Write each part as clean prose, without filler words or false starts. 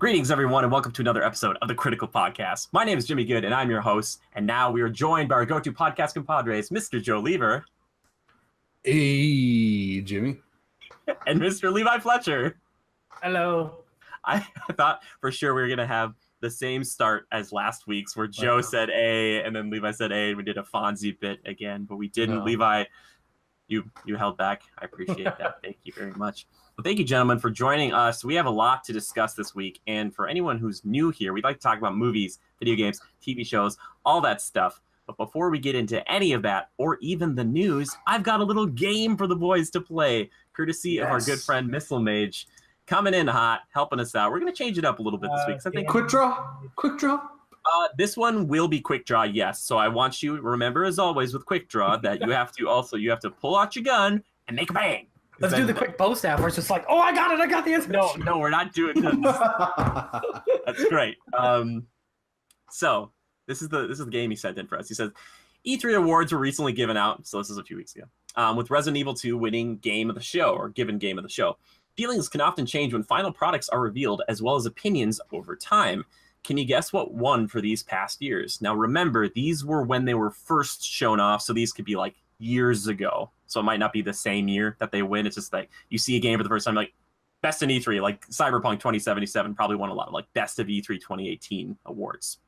Greetings, everyone, and welcome to another episode of the Critical Podcast. My name is Jimmy Good, and I'm your host. And now we are joined by our go-to podcast compadres, Mr. Joe Lever. Hey, Jimmy. And Mr. Levi Fletcher. Hello. I thought for sure we were going to have the same start as last week's, where Joe said A, and then Levi said A, and we did a Fonzie bit again, but we didn't. No. Levi, you held back. I appreciate that. Thank you very much. Well, thank you, gentlemen, for joining us. We have a lot to discuss this week, and for anyone who's new here, we'd like to talk about movies, video games, TV shows, all that stuff. But before we get into any of that, or even the news, I've got a little game for the boys to play, courtesy of our good friend Missile Mage, coming in hot, helping us out. We're going to change it up a little bit this week. I think quick draw. This one will be quick draw, yes. So I want you to remember, as always, with quick draw, that you have to pull out your gun and make a bang. Let's do the quick post app where it's just like, oh, I got the answer. No, we're not doing this. That's great. So this is the game he sent in for us. He says, E3 awards were recently given out, so this is a few weeks ago, with Resident Evil 2 winning Game of the Show, or given Game of the Show. Feelings can often change when final products are revealed, as well as opinions over time. Can you guess what won for these past years? Now, remember, these were when they were first shown off, so these could be like years ago. So it might not be the same year that they win. It's just like you see a game for the first time, like best in E3, like Cyberpunk 2077 probably won a lot of like best of E3 2018 awards.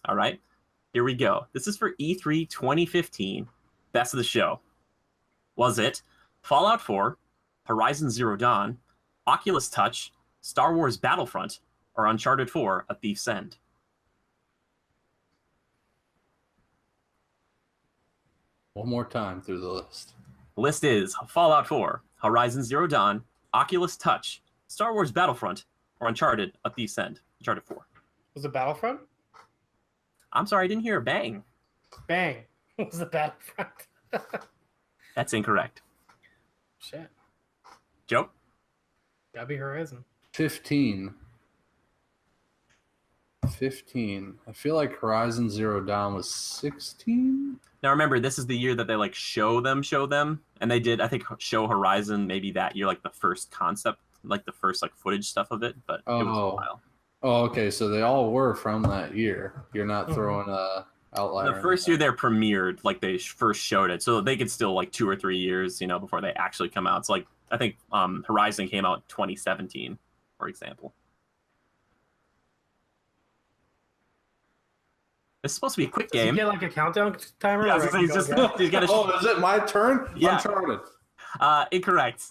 All right, here we go. This is for E3 2015, best of the show. Was it Fallout 4, Horizon Zero Dawn, Oculus Touch, Star Wars Battlefront, or Uncharted 4, A Thief's End? One more time through the list. The list is Fallout 4, Horizon Zero Dawn, Oculus Touch, Star Wars Battlefront, or Uncharted, A Thief's End. Uncharted 4. Was it Battlefront? I'm sorry, I didn't hear a bang. Bang. Was it Battlefront? That's incorrect. Shit. Joe? Gotta be Horizon. 15. I feel like Horizon Zero Dawn was 16. Now remember, this is the year that they like show them, and they did, I think, show Horizon maybe that year, like the first concept, like the first like footage stuff of it, but it was a while. Oh, okay, so they all were from that year. You're not throwing a outlier. The first year they premiered, like they first showed it, so they could still like 2 or 3 years, before they actually come out. So like I think Horizon came out 2017, for example. It's supposed to be a quick game. Does he get like a countdown timer? Yeah, so is it my turn? Yeah. Uncharted. Incorrect.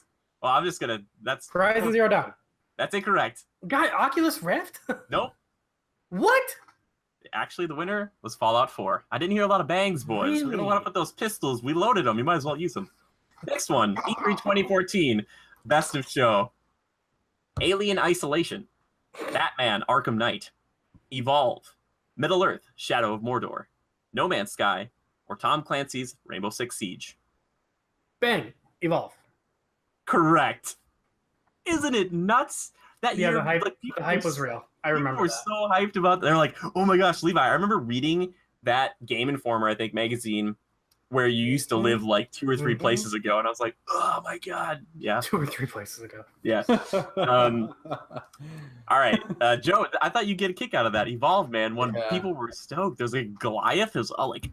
Well, I'm just gonna. That's Horizon Zero Dawn. That's incorrect. Guy, Oculus Rift? Nope. What? Actually, the winner was Fallout 4. I didn't hear a lot of bangs, boys. Really? We're gonna want to put those pistols. We loaded them. You might as well use them. Next one, E3 2014, best of show. Alien Isolation, Batman: Arkham Knight, Evolve, Middle Earth: Shadow of Mordor, No Man's Sky, or Tom Clancy's Rainbow Six Siege. Bang. Evolve. Correct. Isn't it nuts? That year, the hype, like, the hype was real. I remember People were so hyped about that. They're like, oh my gosh, Levi. I remember reading that Game Informer, I think, magazine, where you used to live like 2 or 3 places ago, and I was like, oh my god. Yeah. 2 or 3 places ago. Yeah. All right. Joe, I thought you'd get a kick out of that. Evolve, man. When people were stoked. There's like Goliath. It was all like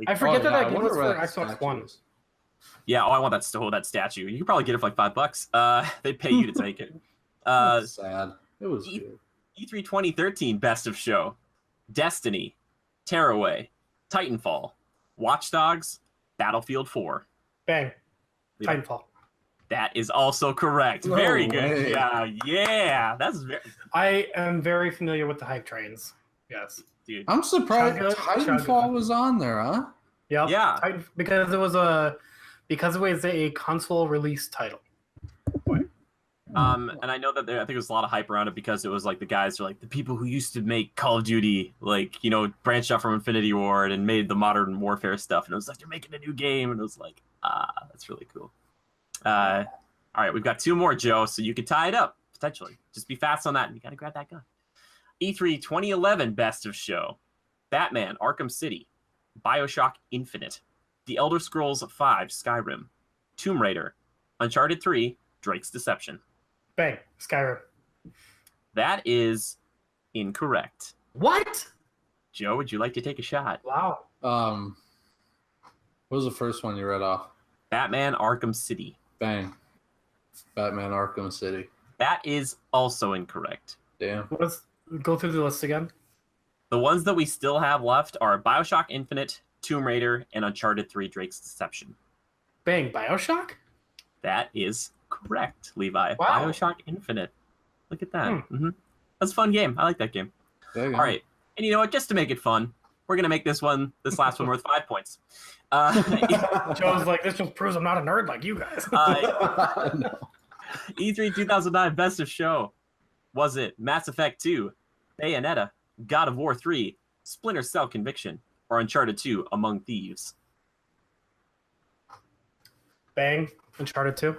I forget that game was for Xbox One. Yeah, I want that statue. You could probably get it for like $5. They pay you to take it. Sad. It was good. E3 2013 best of show. Destiny, Tearaway, Titanfall, Watch Dogs, Battlefield 4. Bang. Titanfall. That is also correct. Very good. Yeah. That's very. I am very familiar with the hype trains. Yes. Dude. I'm surprised Titanfall was on there, huh? Yep. Yeah. Because it was a console release title. And I know that I think there was a lot of hype around it because it was like the guys are like the people who used to make Call of Duty, like, branched out from Infinity Ward and made the Modern Warfare stuff. And it was like, they're making a new game. And it was like, that's really cool. All right, we've got 2 more, Joe, so you could tie it up, potentially. Just be fast on that, and you got to grab that gun. E3 2011 best of show. Batman: Arkham City, BioShock Infinite, The Elder Scrolls V Skyrim, Tomb Raider, Uncharted 3, Drake's Deception. Bang. Skyrim. That is incorrect. What? Joe, would you like to take a shot? Wow. What was the first one you read off? Batman Arkham City. Bang. Batman Arkham City. That is also incorrect. Damn. Let's go through the list again. The ones that we still have left are BioShock Infinite, Tomb Raider, and Uncharted 3 Drake's Deception. Bang, BioShock? That is correct, Levi. Wow. BioShock Infinite. Look at that. That's a fun game. I like that game. All right. And you know what? Just to make it fun, we're going to make this last one worth 5 points. Joe's like, this just proves I'm not a nerd like you guys. No. E3 2009 Best of Show. Was it Mass Effect 2, Bayonetta, God of War 3, Splinter Cell Conviction, or Uncharted 2 Among Thieves? Bang, Uncharted 2.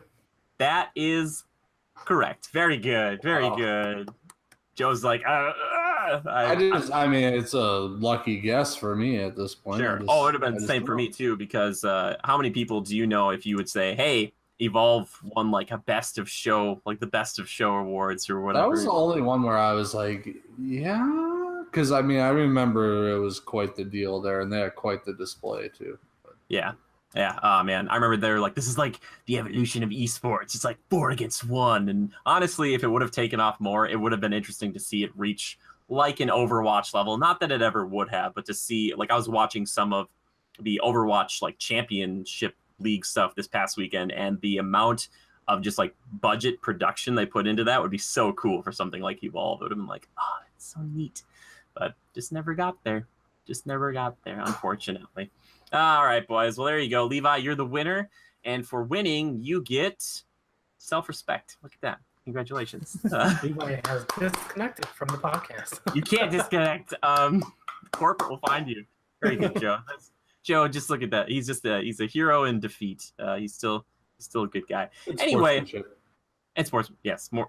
That is correct. Very good. Very good. Joe's like, I mean, it's a lucky guess for me at this point. Sure. It would have been the same for me too, because how many people do you know if you would say, hey, Evolve won like a best of show, like the best of show awards or whatever? That was the only one where I was like, yeah, because I mean, I remember it was quite the deal there, and they had quite the display too. But. Yeah. Oh man, I remember they were like, this is like the evolution of esports. It's like 4 against 1. And honestly, if it would have taken off more, it would have been interesting to see it reach like an Overwatch level. Not that it ever would have, but to see, like, I was watching some of the Overwatch like championship league stuff this past weekend, and the amount of just like budget production they put into that would be so cool for something like Evolve. It would have been like, oh, it's so neat, but just never got there. Unfortunately. All right, boys. Well, there you go. Levi, you're the winner, and for winning, you get self-respect. Look at that. Congratulations. Levi has disconnected from the podcast. You can't disconnect. Corporate will find you. Very good, Joe. Joe, just look at that. He's a hero in defeat. He's still a good guy. Anyway, and sports, yes, more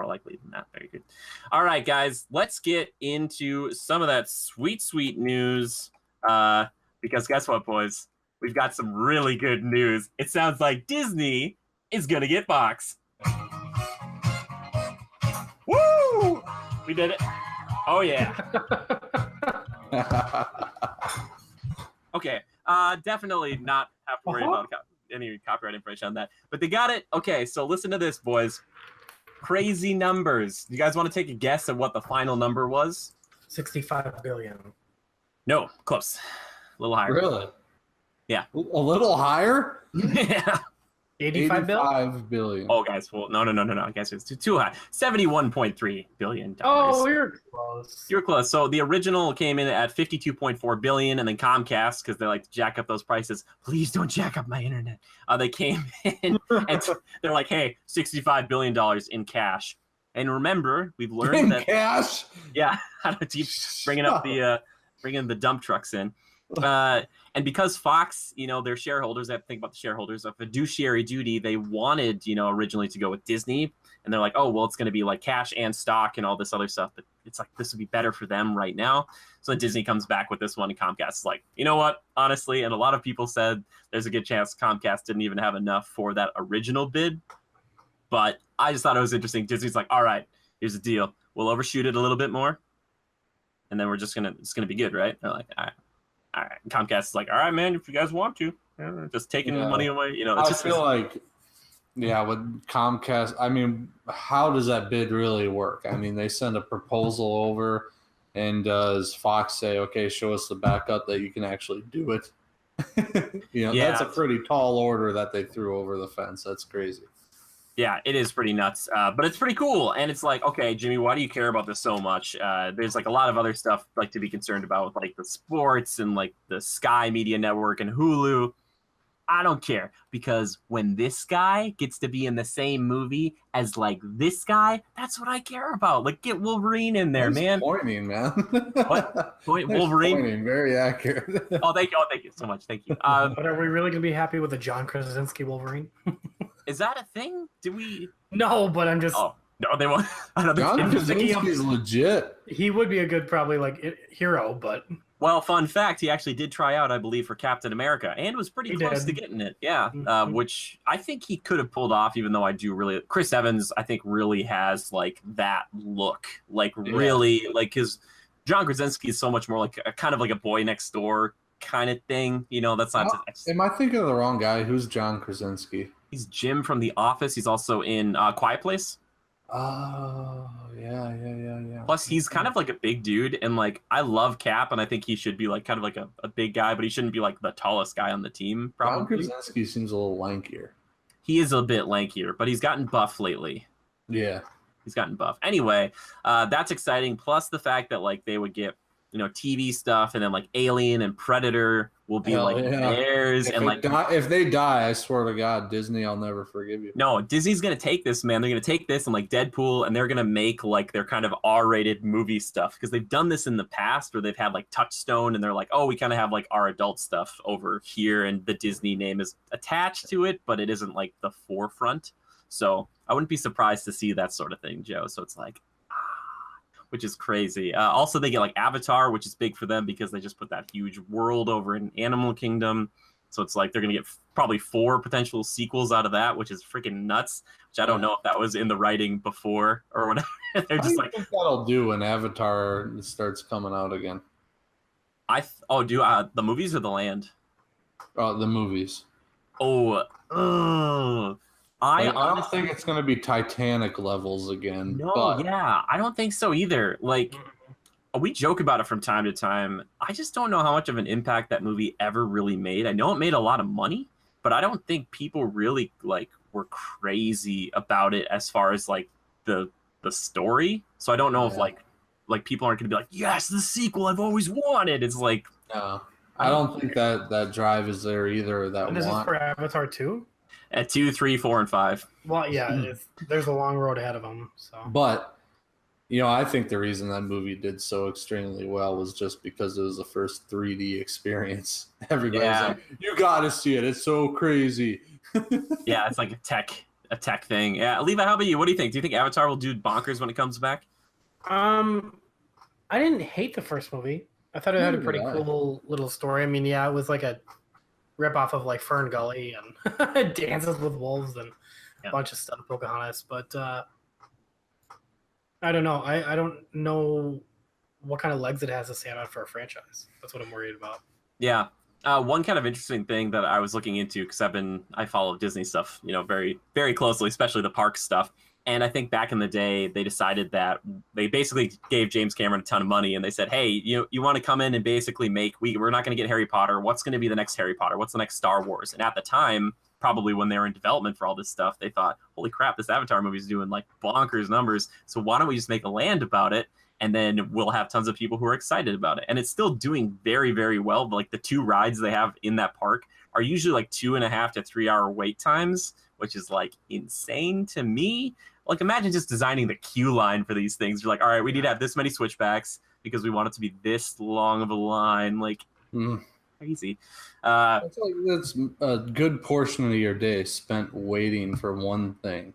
likely than that. Very good. All right, guys, let's get into some of that sweet news. Because guess what, boys? We've got some really good news. It sounds like Disney is gonna get Fox. Woo! We did it. Oh yeah. Okay. Definitely not have to worry about any copyright information on that. But they got it. Okay, so listen to this, boys. Crazy numbers. You guys want to take a guess at what the final number was? 65 billion. No, close. A little higher. Really? Yeah. A little higher? Yeah. 85 billion. Oh, guys. Well, no. Guys, it's too high. $71.3 billion. Oh, you're close. You're close. So the original came in at $52.4 billion, and then Comcast, because they like to jack up those prices. Please don't jack up my internet. They came in and they're like, hey, $65 billion in cash. And remember, we've learned that cash. Yeah, I don't keep bringing up bringing the dump trucks in. And because Fox, their shareholders, I have to think about the shareholders, a fiduciary duty, they wanted, originally to go with Disney. And they're like, oh, well, it's going to be like cash and stock and all this other stuff. But it's like, this would be better for them right now. So then Disney comes back with this one, and Comcast is like, you know what? Honestly, and a lot of people said there's a good chance Comcast didn't even have enough for that original bid. But I just thought it was interesting. Disney's like, all right, here's the deal. We'll overshoot it a little bit more. And then it's going to be good, right? They're like, all right. Comcast is like, all right, man, if you guys want to, just taking the money away. I feel like, with Comcast, I mean, how does that bid really work? I mean, they send a proposal over, and does Fox say, okay, show us the backup that you can actually do it? That's a pretty tall order that they threw over the fence. That's crazy. Yeah, it is pretty nuts, but it's pretty cool. And it's like, okay, Jimmy, why do you care about this so much? There's like a lot of other stuff like to be concerned about with like the sports and like the Sky Media Network and Hulu. I don't care, because when this guy gets to be in the same movie as like this guy, that's what I care about. Like, get Wolverine in there, man. Pointing, man. What? Wolverine? Pointing, very accurate. Oh, thank you so much. Thank you. But are we really gonna be happy with the John Krasinski Wolverine? Is that a thing? Do we? No, but I'm just. Oh no, they won't. I don't think John Krasinski is legit. He would be a good, probably like hero, but Well, fun fact, he actually did try out, I believe, for Captain America and was pretty He close to did. getting it. Yeah, Mhm. which I think he could have pulled off, even though I do really. Chris Evans, I think, really has like that look, like really, like his John Krasinski is so much more like a kind of like a boy next door kind of thing. You know, that's not. Am I thinking of the wrong guy? Who's John Krasinski? He's Jim from The Office. He's also in Quiet Place. Oh, yeah. Plus, he's kind of like a big dude, and like I love Cap, and I think he should be like kind of like a big guy, but he shouldn't be like the tallest guy on the team. John Probably Krasinski seems a little lankier. he is a bit lankier, but he's gotten buff lately. Yeah. He's gotten buff. Anyway, that's exciting. Plus the fact that like they would get TV stuff, and then like Alien and Predator will be theirs, and like if they die, I swear to God, Disney, I'll never forgive you. no, Disney's gonna take this, man. They're gonna take this and like Deadpool, and they're gonna make like their kind of R-rated movie stuff because they've done this in the past where they've had like Touchstone, and they're like, oh, we kind of have like our adult stuff over here, and the Disney name is attached to it, but it isn't like the forefront. So I wouldn't be surprised to see that sort of thing, Joe. So it's like, which is crazy. Also, they get like Avatar, which is big for them because they just put that huge world over in Animal Kingdom. So it's like they're going to get probably 4 potential sequels out of that, which is freaking nuts. Which I don't know if that was in the writing before or whatever. They're just like, think that'll do when Avatar starts coming out again. The movies or the land? The movies. I don't think it's going to be Titanic levels again. No, yeah, I don't think so either. Like, we joke about it from time to time. I just don't know how much of an impact that movie ever really made. I know it made a lot of money, but I don't think people really like were crazy about it as far as like the story. So I don't know if like people aren't going to be like, yes, the sequel I've always wanted. It's like, no, I don't think that drive is there either. That And this is for Avatar 2? At 2, 3, 4, and 5. Well, yeah, there's a long road ahead of them. So, but I think the reason that movie did so extremely well was just because it was the first 3D experience. Everybody's like, "You got to see it! It's so crazy." Yeah, it's like a tech thing. Yeah, Levi, how about you? What do you think? Do you think Avatar will do bonkers when it comes back? I didn't hate the first movie. I thought it had a pretty cool little story. I mean, yeah, it was like a rip off of like Fern Gully and Dances with Wolves and a bunch of stuff, Pocahontas. But I don't know. I don't know what kind of legs it has to stand on for a franchise. That's what I'm worried about. Yeah. One kind of interesting thing that I was looking into, because I follow Disney stuff, very, very closely, especially the park stuff. And I think back in the day, they decided that they basically gave James Cameron a ton of money, and they said, hey, you want to come in and basically we're not going to get Harry Potter. What's going to be the next Harry Potter? What's the next Star Wars? And at the time, probably when they were in development for all this stuff, they thought, holy crap, this Avatar movie is doing like bonkers numbers. So why don't we just make a land about it? And then we'll have tons of people who are excited about it. And it's still doing very, very well. Like the 2 rides they have in that park are usually like 2.5 to 3 hour wait times, which is like insane to me. Like, imagine just designing the queue line for these things. You're like, all right, we need to have this many switchbacks because we want it to be this long of a line. Like, crazy. That's a good portion of your day spent waiting for one thing.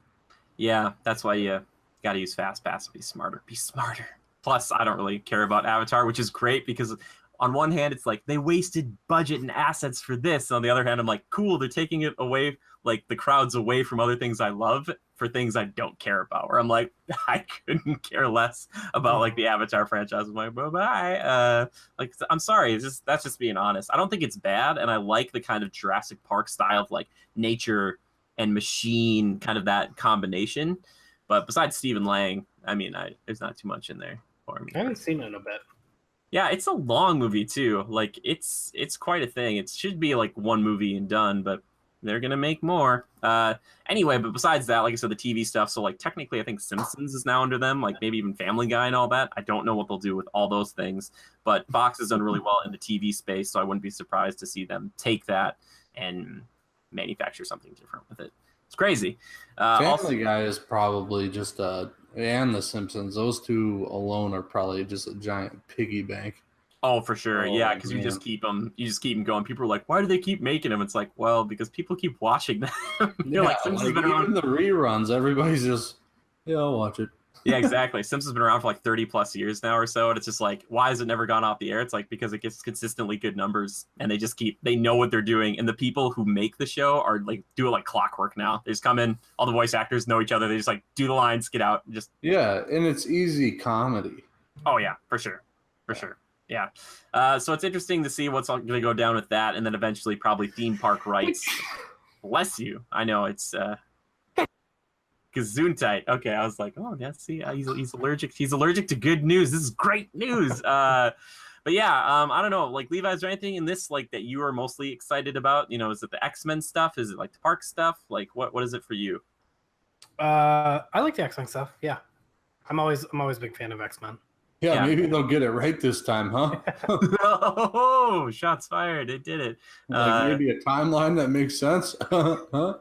Yeah, that's why you got to use FastPass to be smarter. Be smarter. Plus, I don't really care about Avatar, which is great because on one hand, it's like they wasted budget and assets for this. On the other hand, I'm like, cool, they're taking it away, like the crowds away from other things I love for things I don't care about. Where I'm like, I couldn't care less about like the Avatar franchise. I'm like, bye-bye. Like, I'm sorry, that's just being honest. I don't think it's bad, and I like the kind of Jurassic Park style of like nature and machine, kind of that combination. But besides Stephen Lang, I mean, there's not too much in there for me. I haven't seen it in a bit. Yeah, it's a long movie too. Like it's quite a thing. It should be like one movie and done, but they're gonna make more. Anyway, but besides that, like I said, the TV stuff. So like technically, I think Simpsons is now under them. Like maybe even Family Guy and all that. I don't know what they'll do with all those things. But Fox has done really well in the TV space, so I wouldn't be surprised to see them take that and manufacture something different with it. It's crazy. Family Guy is probably just and The Simpsons. Those 2 alone are probably just a giant piggy bank. Oh, for sure. Yeah, because you just keep them going. People are like, why do they keep making them? It's like, well, because people keep watching them. You're like, even the reruns, everybody's just, I'll watch it. Yeah, exactly. Simpsons been around for like 30 plus years now or so, and it's just like, why has it never gone off the air? It's like because it gets consistently good numbers, and they know what they're doing, and the people who make the show are like do it like clockwork now. They just come in, all the voice actors know each other. They just like do the lines, get out, and just Yeah, and it's easy comedy. oh yeah, for sure, for sure. Yeah. So it's interesting to see what's going to go down with that, and then eventually probably theme park rights. Bless you. I know it's Gesundheit. Okay, I was like, oh, yeah, see, he's allergic. He's allergic to good news. This is great news. But yeah, I don't know. Like, Levi, is there anything in this like that you are mostly excited about? You know, is it the X-Men stuff? Is it like the park stuff? Like, what is it for you? I like the X-Men stuff. Yeah, I'm always a big fan of X-Men. Yeah, maybe they'll get it right this time, huh? Oh, shots fired! It did it. Like maybe a timeline that makes sense. Huh?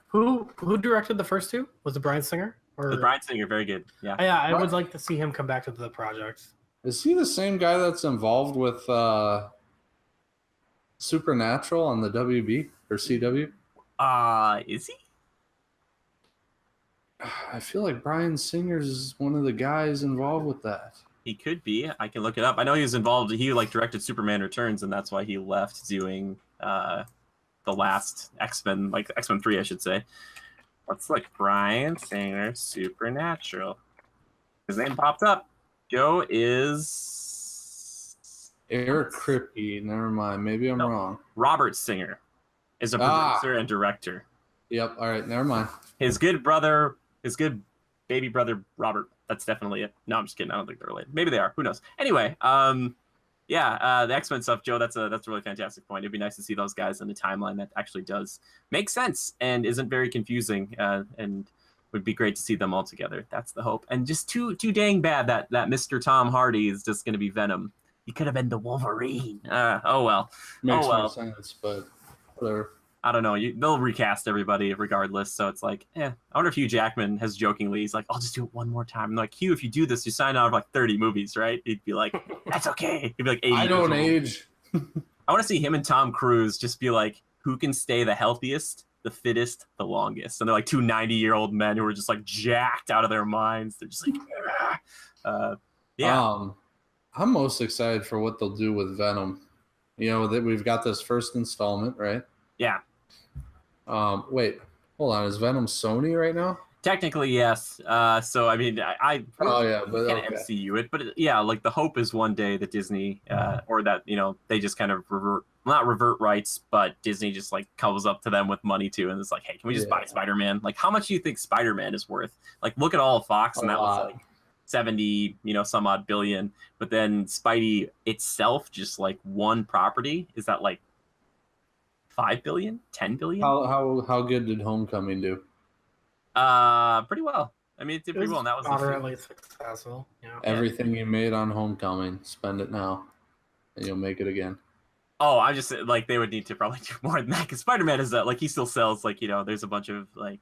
Who directed the first two? Was it Bryan Singer? The Bryan Singer, very good. Yeah. Yeah, I would like to see him come back to the project. Is he the same guy that's involved with Supernatural on the WB or CW? Is he? I feel like Bryan Singer's is one of the guys involved with that. He could be. I can look it up. I know he was involved. He like directed Superman Returns, and that's why he left doing the last X-Men, like X-Men 3, I should say. What's like Bryan Singer Supernatural? His name popped up. Joe is Eric Kripke. Never mind. Maybe I'm wrong. Robert Singer is a producer and director. Yep. All right. Never mind. His good baby brother Robert. That's definitely it. No, I'm just kidding. I don't think they're related. Maybe they are. Who knows? Anyway, the X-Men stuff, Joe. That's a really fantastic point. It'd be nice to see those guys in the timeline that actually does make sense and isn't very confusing, and would be great to see them all together. That's the hope. And just too dang bad that Mr. Tom Hardy is just going to be Venom. He could have been the Wolverine. Oh well. Makes no sense, but whatever. I don't know. They'll recast everybody regardless. So it's like, I wonder if Hugh Jackman has jokingly, he's like, I'll just do it one more time. I'm like, Hugh, if you do this, you sign out of like 30 movies, right? He'd be like, that's okay. He'd be like 80. I don't age. I want to see him and Tom Cruise just be like, who can stay the healthiest, the fittest, the longest? And they're like two 90-year-old men who are just like jacked out of their minds. They're just like, yeah. I'm most excited for what they'll do with Venom. You know, that we've got this first installment, right? Yeah. Wait, hold on. Is Venom Sony right now? Technically, yes. So I mean, I can't MCU it, but like the hope is one day that Disney, or that they just kind of not revert rights, but Disney just like comes up to them with money too, and it's like, hey, can we just buy Spider-Man? Like, how much do you think Spider-Man is worth? Like, look at all of Fox, and that was like 70, some odd billion. But then Spidey itself, just like one property, is that like 5 billion, 10 billion? How good did Homecoming do? Pretty well. I mean, it did pretty well. And that was moderately successful. Yeah. Everything you made on Homecoming, spend it now, and you'll make it again. Oh, I just like they would need to probably do more than that, because Spider-Man is like, he still sells like there's a bunch of like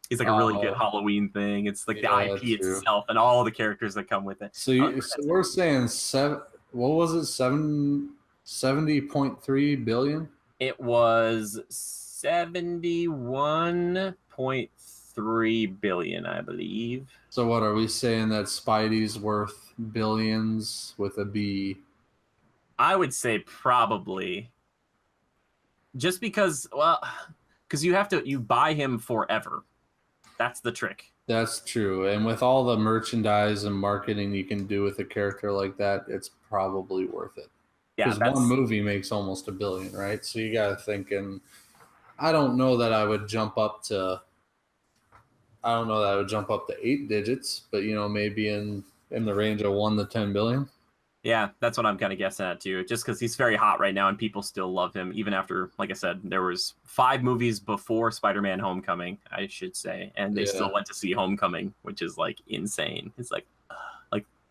he's like a really good Halloween thing. It's like the IP itself and all the characters that come with it. So we're saying what was it? 70.3 billion. It was 71.3 billion, I believe. So what are we saying, that Spidey's worth billions with a B? I would say probably. Just because, because you buy him forever. That's the trick. That's true. And with all the merchandise and marketing you can do with a character like that, it's probably worth it. Because one movie makes almost $1 billion, right? So you got to think, and I don't know that I would jump up to 8 digits, but maybe in the range of 1 to 10 billion. Yeah, that's what I'm kind of guessing at too. Just because he's very hot right now, and people still love him, even after, like I said, there was 5 movies before Spider-Man: Homecoming, I should say, and they still went to see Homecoming, which is like insane. It's like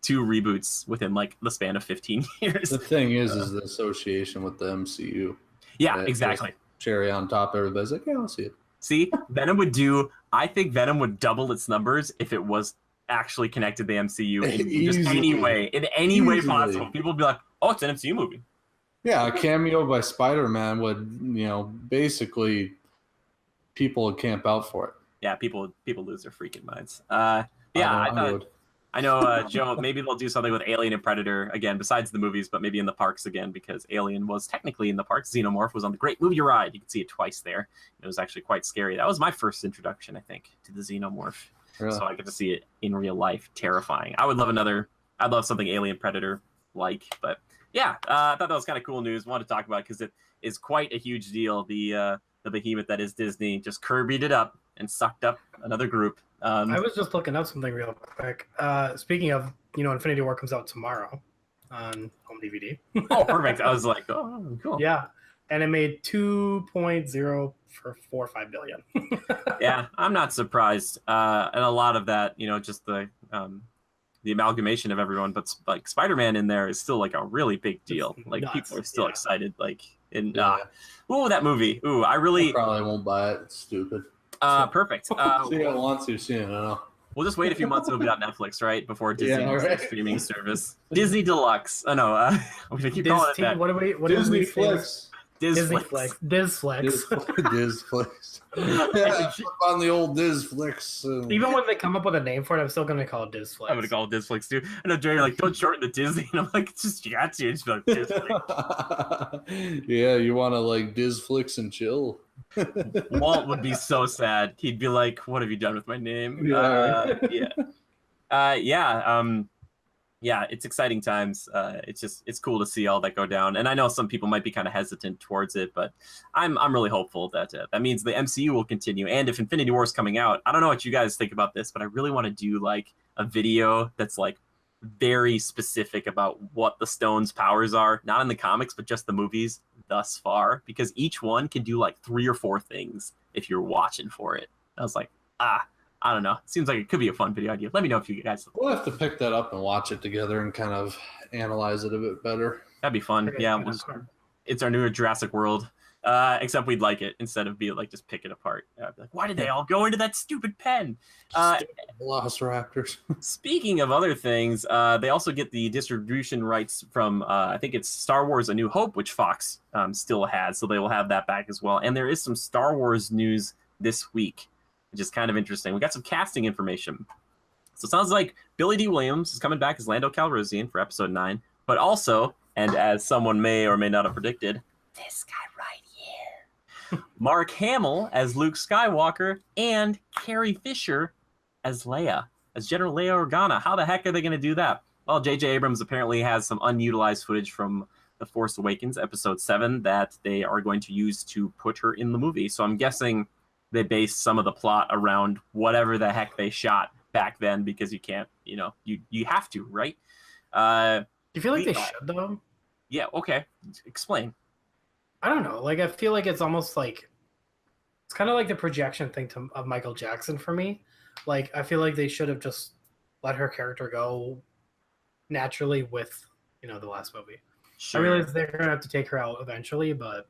2 reboots within like the span of 15 years. The thing is the association with the MCU. Yeah, exactly. Cherry on top. Everybody's like, yeah, I'll see it. See, I think Venom would double its numbers if it was actually connected to the MCU in any way possible. People would be like, oh, it's an MCU movie. Yeah, a cameo by Spider-Man would, basically people would camp out for it. Yeah, people lose their freaking minds. Yeah, I know, Joe, maybe they'll do something with Alien and Predator again, besides the movies, but maybe in the parks again, because Alien was technically in the parks. Xenomorph was on the Great Movie Ride. You can see it twice there. It was actually quite scary. That was my first introduction, I think, to the Xenomorph. Really? So I get to see it in real life. Terrifying. I'd love something Alien Predator like, but yeah, I thought that was kind of cool news. Wanted to talk about it because it is quite a huge deal. The behemoth that is Disney just Kirby'd it up and sucked up another group. I was just looking up something real quick. Speaking of, Infinity War comes out tomorrow on home DVD. Oh, perfect. I was like, oh, cool. Yeah, and it made 2.045 billion. Yeah, I'm not surprised. And a lot of that, just the amalgamation of everyone, but like Spider-Man in there is still like a really big deal. Like nuts. People are still excited. Like that movie. Ooh, I probably won't buy it. It's stupid. Perfect. See, I want to see it. I don't know. We'll just wait a few months. It'll be on Netflix, right? Before Disney streaming service. Disney Deluxe. Oh no, I'm gonna keep calling it that. What Disney Flex. Dizflex. Dizflex. Yeah, flip on the old Dizflex. Even when they come up with a name for it, I'm still gonna call it Dizflex. I'm gonna call it Dizflex too. I know Jerry like, don't shorten the Disney, and I'm like, it's just you got to. It's like Dizflex. Yeah, you want to like Dizflex and chill. Walt would be so sad. He'd be like, "What have you done with my name?" Yeah, it's exciting times. It's cool to see all that go down, and I know some people might be kind of hesitant towards it, but I'm really hopeful that that means the MCU will continue. And if Infinity War is coming out, I don't know what you guys think about this, but I really want to do like a video that's like very specific about what the Stone's powers are, not in the comics, but just the movies thus far, because each one can do like 3 or 4 things if you're watching for it. I was like, I don't know. Seems like it could be a fun video idea. Let me know if you guys. We'll have to pick that up and watch it together and kind of analyze it a bit better. That'd be fun. Yeah, it's our new Jurassic World. Except we'd like it instead of be like just pick it apart. Be like, why did they all go into that stupid pen? Velociraptors. Speaking of other things, they also get the distribution rights from I think it's Star Wars: A New Hope, which Fox still has, so they will have that back as well. And there is some Star Wars news this week, which is kind of interesting. We got some casting information. So it sounds like Billy D. Williams is coming back as Lando Calrissian for Episode 9, but also, and as someone may or may not have predicted, this guy right here, Mark Hamill as Luke Skywalker, and Carrie Fisher as Leia, as General Leia Organa. How the heck are they going to do that? Well, J.J. Abrams apparently has some unutilized footage from The Force Awakens, Episode 7, that they are going to use to put her in the movie. So I'm guessing they based some of the plot around whatever the heck they shot back then, because you can't, you have to, right? Do you feel like they should, though? Yeah, okay. Explain. I don't know. Like, I feel like it's almost like, it's kind of like the projection thing of Michael Jackson for me. Like, I feel like they should have just let her character go naturally with, the last movie. Sure. I realize they're going to have to take her out eventually, but...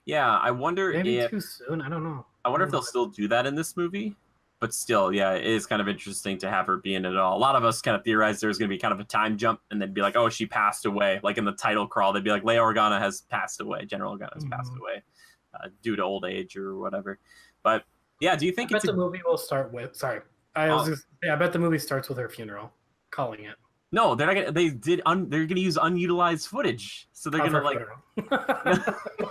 Yeah, I wonder maybe too soon. I don't know. I wonder if they'll still do that in this movie. But still, yeah, it is kind of interesting to have her be in it at all. A lot of us kind of theorized there's going to be kind of a time jump, and they'd be like, oh, she passed away. Like in the title crawl, they'd be like, Leia Organa has passed away. General Organa has passed away due to old age or whatever. But yeah, do you think I bet the movie will start with... Sorry. I bet the movie starts with her funeral, calling it. No, they're not gonna. They're gonna use unutilized footage, so they're gonna like.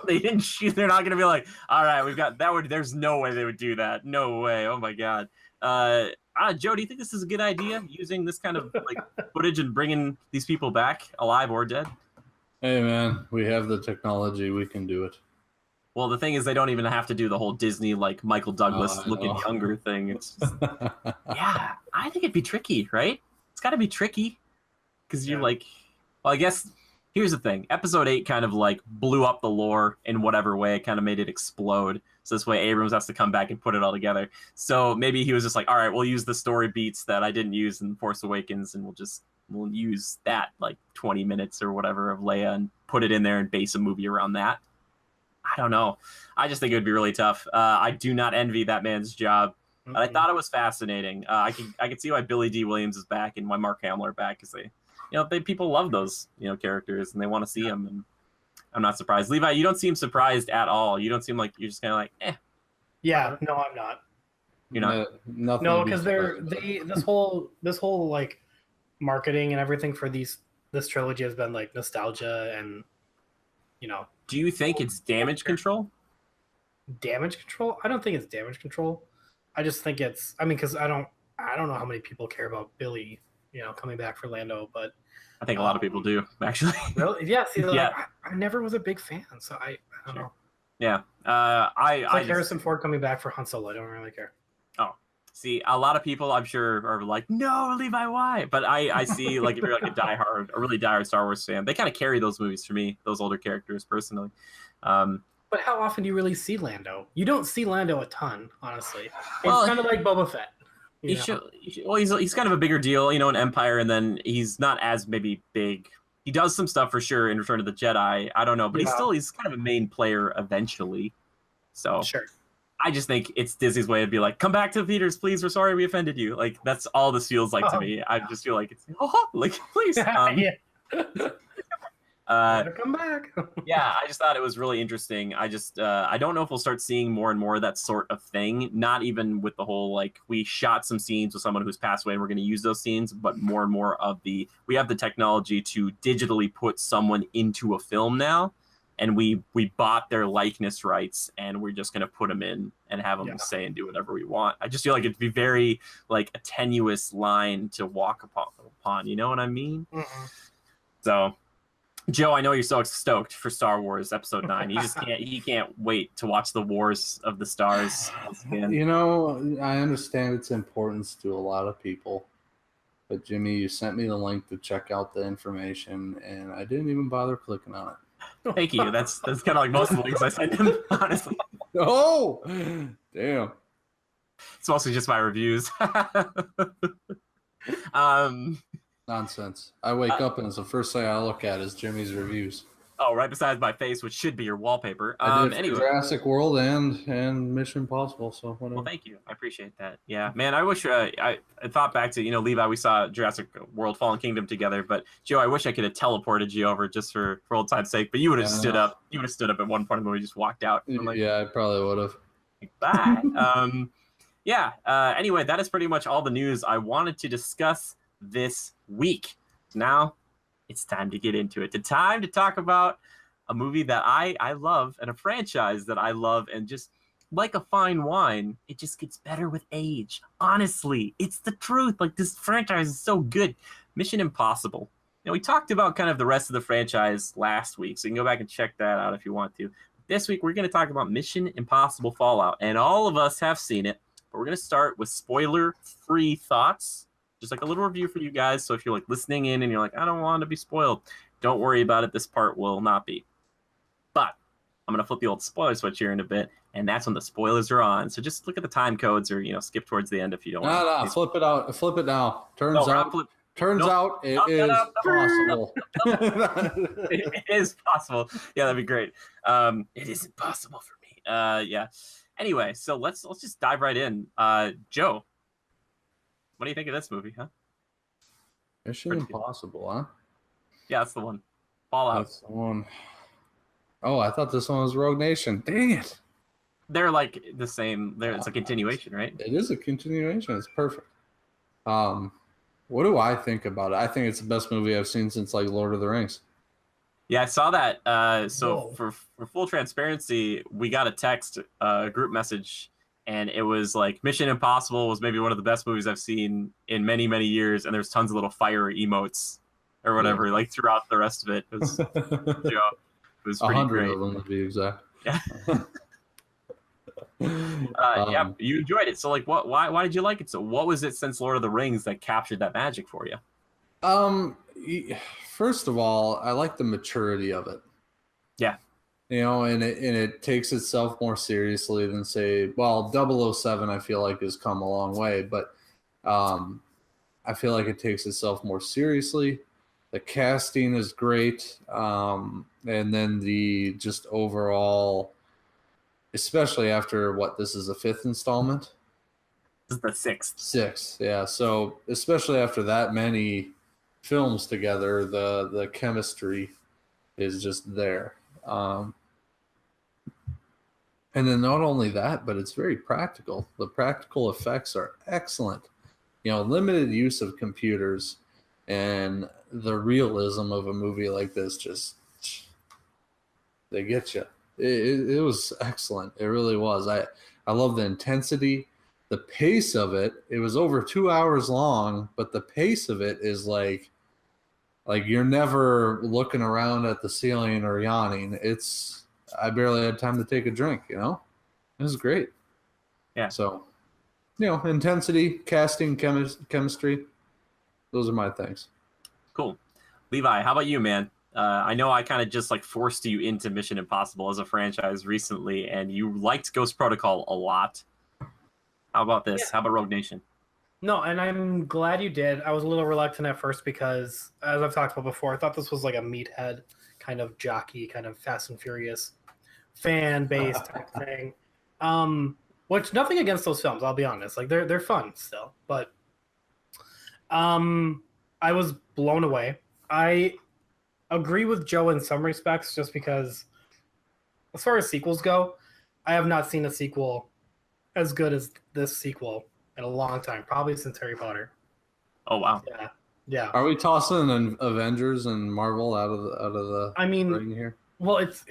They didn't shoot. They're not gonna be like, all right, we've got that. There's no way they would do that. No way. Oh my god. Joe, do you think this is a good idea, using this kind of like footage and bringing these people back, alive or dead? Hey man, we have the technology. We can do it. Well, the thing is, they don't even have to do the whole Disney like Michael Douglas looking younger thing. It's just, yeah, I think it'd be tricky, right? It's got to be tricky. Because you well, I guess here's the thing. Episode 8 kind of like blew up the lore in whatever way. It kind of made it explode. So this way Abrams has to come back and put it all together. So maybe he was just like, all right, we'll use the story beats that I didn't use in Force Awakens, and we'll use that like 20 minutes or whatever of Leia and put it in there and base a movie around that. I don't know. I just think it would be really tough. I do not envy that man's job. But I thought it was fascinating. I could see why Billy D. Williams is back and why Mark Hamill are back, because people love those, characters, and they want to see them, and I'm not surprised. Levi, you don't seem surprised at all. You don't seem like you're just kind of like, eh. Yeah, no, I'm not. You're not. Nothing. No, because this whole like marketing and everything for this trilogy has been like nostalgia and Do you think it's damage control? Damage control? I don't think it's damage control. I just think it's. I mean, because I don't know how many people care about Billy, coming back for Lando, but I think a lot of people do, actually. Really? Yeah. See, Yeah. I never was a big fan, so I don't know. Yeah. It's like Harrison Ford coming back for Han Solo. I don't really care. Oh, see, a lot of people I'm sure are like, no, Levi, why? But I see, like, if you're like a really diehard Star Wars fan, they kind of carry those movies for me, those older characters, personally. But how often do you really see Lando? You don't see Lando a ton, honestly. Well, it's kind of like Boba Fett. Well, he's kind of a bigger deal, in Empire, and then he's not as maybe big. He does some stuff for sure in Return of the Jedi. I don't know, but he's kind of a main player eventually. So sure. I just think it's Disney's way to be like, come back to the theaters, please. We're sorry we offended you. Like, that's all this feels like to me. I just feel like it's like, please. Yeah. Come back. Yeah, I just thought it was really interesting. I don't know if we'll start seeing more and more of that sort of thing. Not even with the whole, like, we shot some scenes with someone who's passed away and we're going to use those scenes, but more and more of we have the technology to digitally put someone into a film now, and we bought their likeness rights, and we're just going to put them in and have them say and do whatever we want. I just feel like it'd be very, like, a tenuous line to walk upon. You know what I mean? Mm-hmm. So... Joe, I know you're so stoked for Star Wars Episode 9. He can't wait to watch the Wars of the Stars once again. I understand its importance to a lot of people. But Jimmy, you sent me the link to check out the information, and I didn't even bother clicking on it. Thank you. That's kind of like most of the links I send him, honestly. Oh, damn. It's mostly just my reviews. Nonsense. I wake up and it's the first thing I look at is Jimmy's reviews. Oh, right beside my face, which should be your wallpaper. Anyway. Jurassic World and Mission Impossible. So whatever. Well, thank you. I appreciate that. Yeah, man. I wish I thought back to Levi. We saw Jurassic World: Fallen Kingdom together, but Joe, I wish I could have teleported you over just for old time's sake. But you would have stood up. You would have stood up at one point when we just walked out. Yeah, I probably would have. Bye. Yeah. Anyway, that is pretty much all the news I wanted to discuss this week. Now it's time to get into it. It's time to talk about a movie that I love and a franchise that I love, and just like a fine wine, it just gets better with age. Honestly, it's the truth. Like, this franchise is so good. Mission Impossible. Now, we talked about kind of the rest of the franchise last week, so you can go back and check that out if you want to. This week, we're going to talk about Mission Impossible Fallout, and all of us have seen it, but we're going to start with spoiler-free thoughts. Just like a little review for you guys. So if you're like listening in and you're like, I don't want to be spoiled, don't worry about it. This part will not be. But I'm going to flip the old spoiler switch here in a bit, and that's when the spoilers are on. So just look at the time codes, or skip towards the end if you don't want to. No, flip it out. Flip it now. Turns out it is possible. It is possible. Yeah, that'd be great. It isn't possible for me. Yeah. Anyway, so let's just dive right in. Joe, what do you think of this movie, huh? Mission Impossible, huh? Yeah, that's the one. Fallout. That's the one. Oh, I thought this one was Rogue Nation. Dang it. They're like the same. It's a continuation, right? It is a continuation. It's perfect. What do I think about it? I think it's the best movie I've seen since like Lord of the Rings. Yeah, I saw that. So for full transparency, we got a text, group message, and it was like Mission Impossible was maybe one of the best movies I've seen in many, many years. And there's tons of little fire emotes or whatever, like throughout the rest of it. It was, it was pretty 100 great. of them to be exact. Yeah. Yeah, you enjoyed it. So like, why did you like it? So what was it since Lord of the Rings that captured that magic for you? First of all, I like the maturity of it. Yeah. And it takes itself more seriously than, say, well, 007 I feel like has come a long way, but I feel like it takes itself more seriously. The casting is great, and then the just overall, especially after this is the 5th installment? This is the 6th. 6th, yeah. So especially after that many films together, the chemistry is just there. And then not only that, but it's very practical. The practical effects are excellent. Limited use of computers and the realism of a movie like this just they get you. It was excellent. It really was. I love the intensity, the pace of it. It was over 2 hours long, but the pace of it is like you're never looking around at the ceiling or yawning. I barely had time to take a drink. It was great. Yeah. So, intensity, casting, chemistry. Those are my things. Cool. Levi, how about you, man? I know I kind of just like forced you into Mission Impossible as a franchise recently, and you liked Ghost Protocol a lot. How about this? Yeah. How about Rogue Nation? No, and I'm glad you did. I was a little reluctant at first because, as I've talked about before, I thought this was like a meathead kind of jockey, kind of Fast and Furious fan base type thing. Which nothing against those films, I'll be honest. Like they're fun still, but I was blown away. I agree with Joe in some respects, just because as far as sequels go, I have not seen a sequel as good as this sequel in a long time, probably since Harry Potter. Oh wow. Yeah. Are we tossing an Avengers and Marvel out of the ring here? Well, it's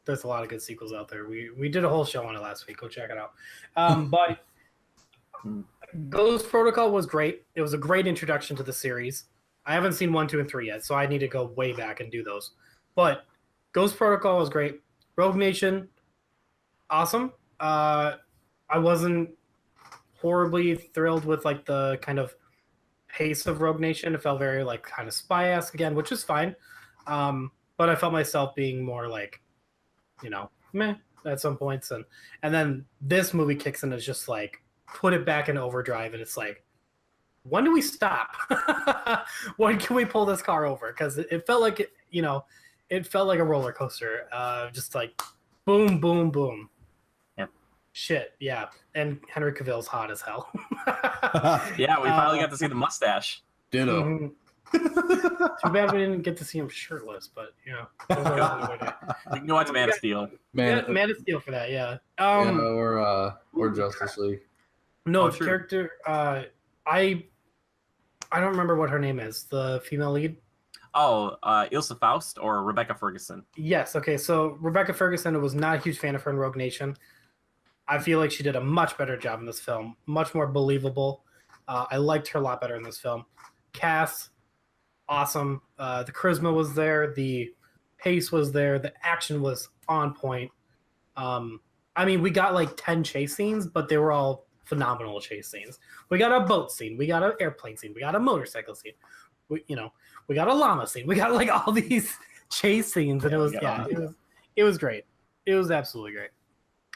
there's a lot of good sequels out there. We did a whole show on it last week. Go check it out. But Ghost Protocol was great. It was a great introduction to the series. I haven't seen 1, 2, and 3 yet, so I need to go way back and do those. But Ghost Protocol was great. Rogue Nation, awesome. I wasn't horribly thrilled with like the kind of pace of Rogue Nation. It felt very like kind of spy-esque again, which is fine. But I felt myself being more like, meh at some points, and then this movie kicks in, is just like put it back in overdrive, and it's like, when do we stop? When can we pull this car over? Because it felt like it felt like a roller coaster, just like boom, boom, boom. Yeah. Shit, yeah. And Henry Cavill's hot as hell. Yeah, we finally got to see the mustache. Ditto. Mm-hmm. Too bad we didn't get to see him shirtless, but We can go watch Man of Steel. Man of Steel for that, yeah. Or Justice League. No, true. character. I don't remember what her name is. The female lead. Oh, Ilsa Faust or Rebecca Ferguson? Yes. Okay. So Rebecca Ferguson, I was not a huge fan of her in Rogue Nation. I feel like she did a much better job in this film, much more believable. I liked her a lot better in this film. Cast, awesome. The charisma was there. The pace was there. The action was on point. I mean, we got like 10 chase scenes, but they were all phenomenal chase scenes. We got a boat scene. We got an airplane scene. We got a motorcycle scene. We got a llama scene. We got like all these chase scenes, and it was great. It was absolutely great.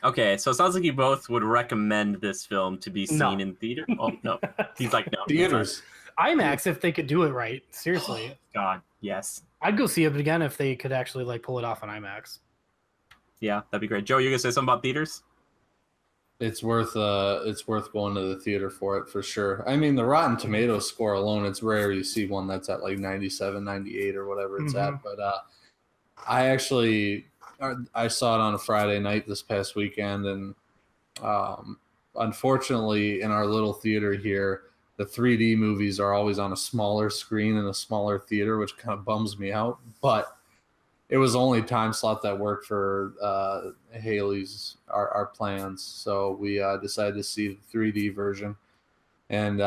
Okay, so it sounds like you both would recommend this film to be seen in theater. Oh no, he's like no Theaters. IMAX, if they could do it right. Seriously. God, yes. I'd go see it again if they could actually like pull it off on IMAX. Yeah, that'd be great. Joe, you gonna say something about theaters? It's worth going to the theater for it, for sure. I mean, the Rotten Tomatoes score alone, it's rare you see one that's at like 97, 98 or whatever it's at. But I saw it on a Friday night this past weekend, and unfortunately in our little theater here, the 3D movies are always on a smaller screen in a smaller theater, which kind of bums me out. But it was the only time slot that worked for Haley's our plans, so we decided to see the 3D version. And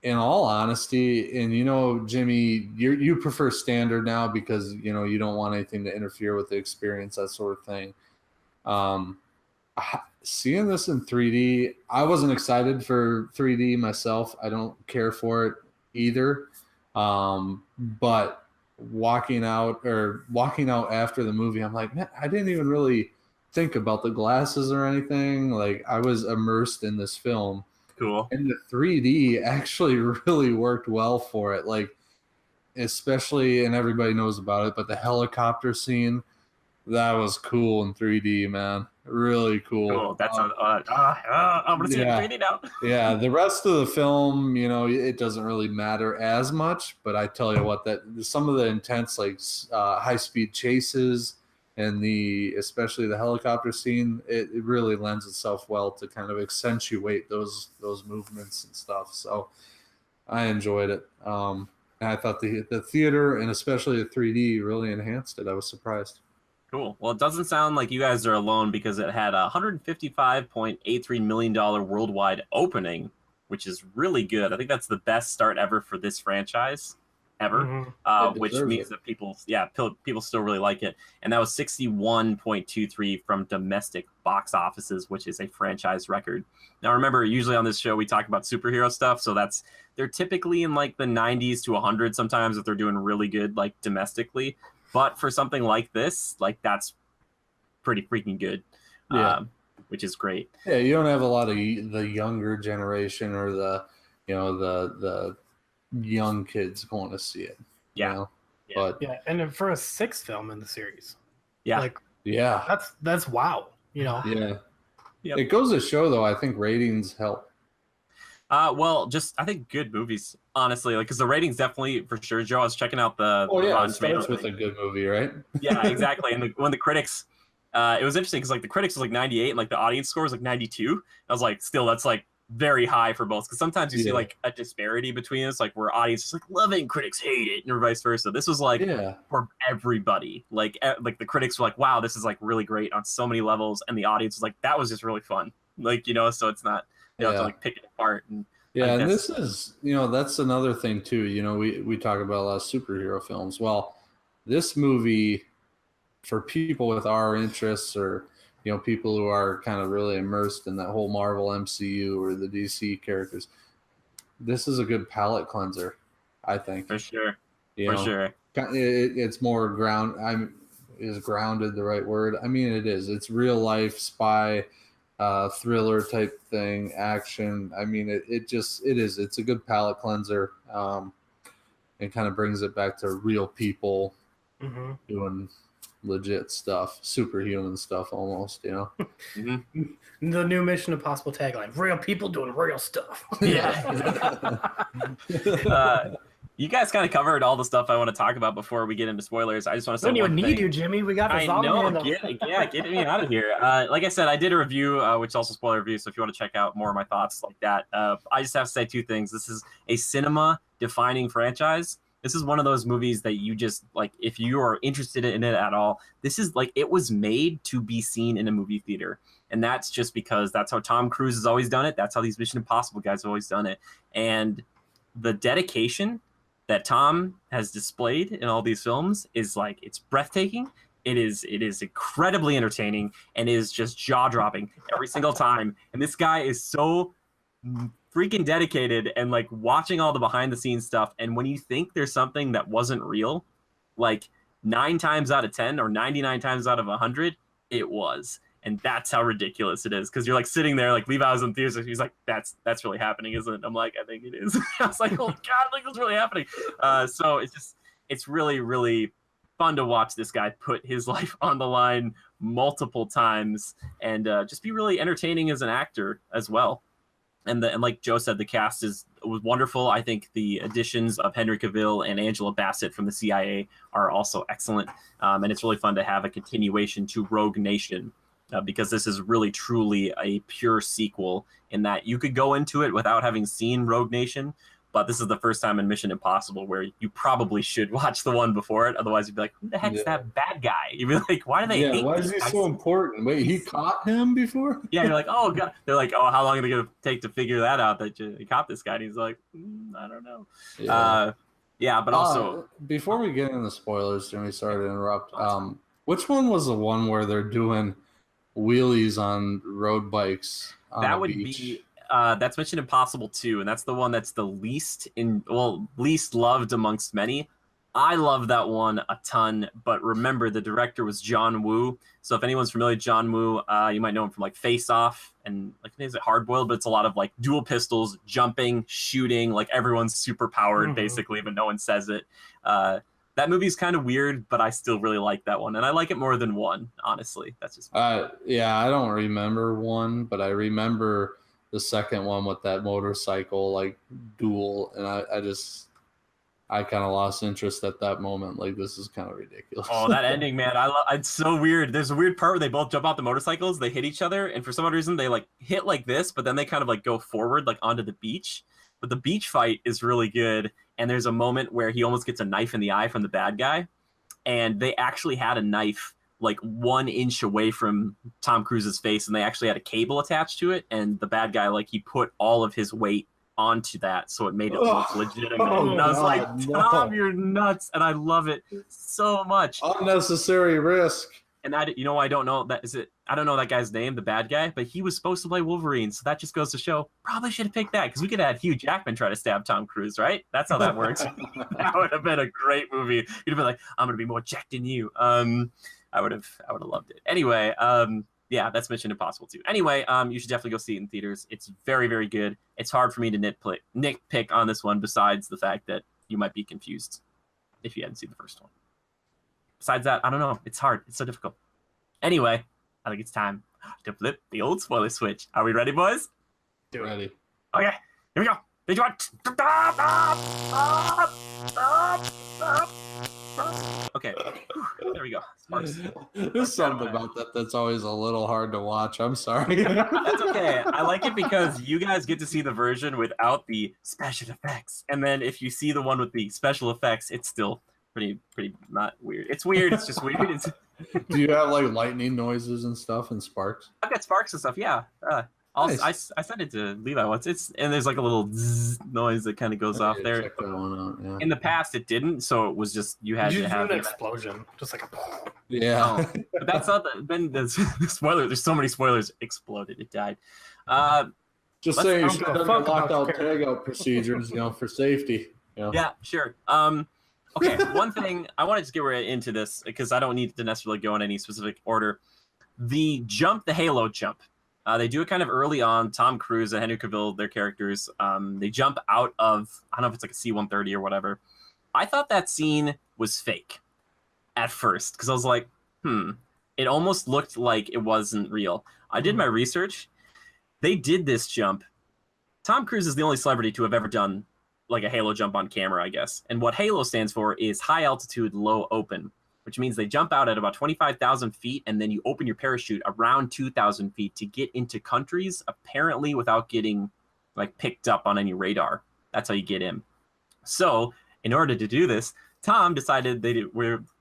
in all honesty, and Jimmy, you prefer standard now because you don't want anything to interfere with the experience, that sort of thing. Seeing this in 3D, I wasn't excited for 3D myself. I don't care for it either, but walking out after the movie, I'm like, man, I didn't even really think about the glasses or anything. Like, I was immersed in this film. Cool. And the 3D actually really worked well for it. Like, especially, and everybody knows about it, but the helicopter scene, that was cool in 3D, man. Really cool. Cool. That's I'm gonna see it in 3D now. Yeah, the rest of the film, it doesn't really matter as much. But I tell you what, that some of the intense, like high-speed chases and especially the helicopter scene, it really lends itself well to kind of accentuate those movements and stuff. So I enjoyed it. And I thought the theater and especially the 3D really enhanced it. I was surprised. Cool. Well, it doesn't sound like you guys are alone because it had a $155.83 million worldwide opening, which is really good. I think that's the best start ever for this franchise ever, which means that people still really like it. And that was 61.23 from domestic box offices, which is a franchise record. Now, remember, usually on this show, we talk about superhero stuff. So they're typically in like the 90s to 100 sometimes if they're doing really good, like domestically. But for something like this, like that's pretty freaking good, which is great. Yeah, you don't have a lot of the younger generation or the young kids going to see it. Yeah, you know? But and for a 6th film in the series, that's wow. Yep. It goes to show though. I think ratings help. Well, just I think good movies, honestly, like because the ratings definitely for sure. Joe, I was checking out the it starts with a good movie, right? Yeah, exactly. And when the critics, it was interesting because like the critics was like 98 and like the audience score was like 92. I was like, still, that's like very high for both because sometimes you see like a disparity between us, like where audience is like love it and critics hate it, or vice versa. This was like for everybody. Like the critics were like, wow, this is like really great on so many levels, and the audience was like, that was just really fun. Like so it's not. You have to like pick it apart. And and this is, that's another thing too. We talk about a lot of superhero films. Well, this movie, for people with our interests or, people who are kind of really immersed in that whole Marvel MCU or the DC characters, this is a good palate cleanser, I think. For sure. Sure. It's more is grounded the right word? I mean, it is. It's real life spy thriller type thing, action. I mean, it's a good palate cleanser, and kind of brings it back to real people doing legit stuff, superhuman stuff almost, The new Mission Impossible tagline: real people doing real stuff. You guys kind of covered all the stuff I want to talk about before we get into spoilers. I just want to say don't even need you, Jimmy. We got this. I know. Get me out of here. Like I said, I did a review, which is also spoiler review. So if you want to check out more of my thoughts like that, I just have to say 2 things. This is a cinema-defining franchise. This is one of those movies that you just like. If you are interested in it at all, this is like it was made to be seen in a movie theater, and that's just because that's how Tom Cruise has always done it. That's how these Mission Impossible guys have always done it, and the dedication that Tom has displayed in all these films is like, it's breathtaking. It is incredibly entertaining and is just jaw-dropping every single time. And this guy is so freaking dedicated and like watching all the behind the scenes stuff. And when you think there's something that wasn't real, like 9 times out of 10 or 99 times out of 100, it was. And that's how ridiculous it is. Because you're like sitting there, like Levi was in theaters, and he's like, that's really happening, isn't it? I'm like, I think it is. I was like, oh God, like it's really happening. So it's really, really fun to watch this guy put his life on the line multiple times and just be really entertaining as an actor as well. And like Joe said, the cast was wonderful. I think the additions of Henry Cavill and Angela Bassett from the CIA are also excellent. And it's really fun to have a continuation to Rogue Nation. Because this is really truly a pure sequel in that you could go into it without having seen Rogue Nation, but this is the first time in Mission Impossible where you probably should watch the one before it. Otherwise, you'd be like, who the heck's that bad guy? You'd be like, why do they hate why is he so important? Wait, he caught him before? Yeah, you're like, oh God. They're like, oh, how long are they going to take to figure that out that you caught this guy? And he's like, I don't know. But also... before we get into spoilers, Jimmy, sorry to interrupt. Which one was the one where they're doing wheelies on road bikes on that a would beach? Be that's Mission Impossible 2, and that's the one that's the least loved amongst many. I love that one a ton, but remember the director was John Woo. So if anyone's familiar with John Woo, you might know him from like Face Off and like is it Hard Boiled, but it's a lot of like dual pistols, jumping, shooting, like everyone's super powered basically, but no one says it. That movie's kind of weird, but I still really like that one. And I like it more than 1, honestly. That's just I don't remember 1, but I remember the second one with that motorcycle like duel. And I kind of lost interest at that moment. Like, this is kind of ridiculous. Oh, that ending, man! It's so weird. There's a weird part where they both jump out the motorcycles, they hit each other, and for some odd reason they like hit like this, but then they kind of like go forward like onto the beach. But the beach fight is really good, and there's a moment where he almost gets a knife in the eye from the bad guy, and they actually had a knife like 1 inch away from Tom Cruise's face, and they actually had a cable attached to it, and the bad guy, like, he put all of his weight onto that, so it made it look legitimate. And I was like, Tom, you're nuts, and I love it so much. Unnecessary risk. And I don't know I don't know that guy's name, the bad guy, but he was supposed to play Wolverine, so that just goes to show probably should have picked that, because we could have had Hugh Jackman try to stab Tom Cruise, right? That's how that works. That would have been a great movie. You'd have been like, I'm gonna be more jacked than you. I would have loved it. Anyway, yeah, that's Mission Impossible 2. Anyway, you should definitely go see it in theaters. It's very, very good. It's hard for me to nitpick on this one, besides the fact that you might be confused if you hadn't seen the first one. Besides that, I don't know. It's hard. It's so difficult. Anyway, I think it's time to flip the old spoiler switch. Are we ready, boys? Ready. Okay, here we go. Big one. Okay, there we go. Sparks. There's something about that that's always a little hard to watch. I'm sorry. That's okay. I like it because you guys get to see the version without the special effects, and then if you see the one with the special effects, it's still pretty not weird. It's weird. It's just weird. Do you have like lightning noises and stuff and sparks? I've got sparks and stuff. Yeah. Nice. I sent it to Levi once. And there's like a little zzz noise that kind of goes off there. Check that one out, yeah. In the past, it didn't, so it was just you had to have an explosion, just like a. Yeah. But that's not then the spoiler. There's so many spoilers. Exploded. It died. Just say you should have done lockout tagout procedures, for safety. Yeah, sure. Okay, one thing I wanted to get right into this because I don't need to necessarily go in any specific order. The Halo jump. They do it kind of early on. Tom Cruise and Henry Cavill, their characters, they jump out of, I don't know if it's like a C-130 or whatever. I thought that scene was fake at first because I was like, it almost looked like it wasn't real. I did my research. They did this jump. Tom Cruise is the only celebrity to have ever done like a Halo jump on camera, I guess. And what Halo stands for is high altitude, low open, which means they jump out at about 25,000 feet, and then you open your parachute around 2,000 feet to get into countries, apparently without getting like picked up on any radar. That's how you get in. So in order to do this, Tom decided they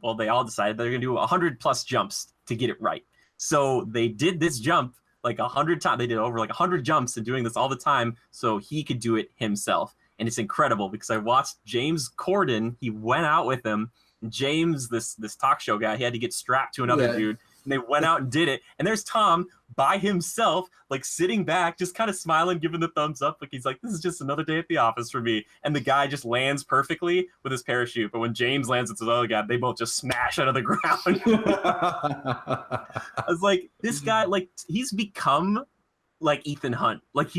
all decided they're going to do 100 plus jumps to get it right. So they did this jump like 100 times. They did over like 100 jumps and doing this all the time so he could do it himself. And it's incredible because I watched James Corden. He went out with him. James, this talk show guy, he had to get strapped to another dude, and they went out and did it. And there's Tom by himself, like sitting back, just kind of smiling, giving the thumbs up. Like he's like, this is just another day at the office for me. And the guy just lands perfectly with his parachute. But when James lands with his other guy, they both just smash out of the ground. I was like, this guy, like, he's become like Ethan Hunt. Like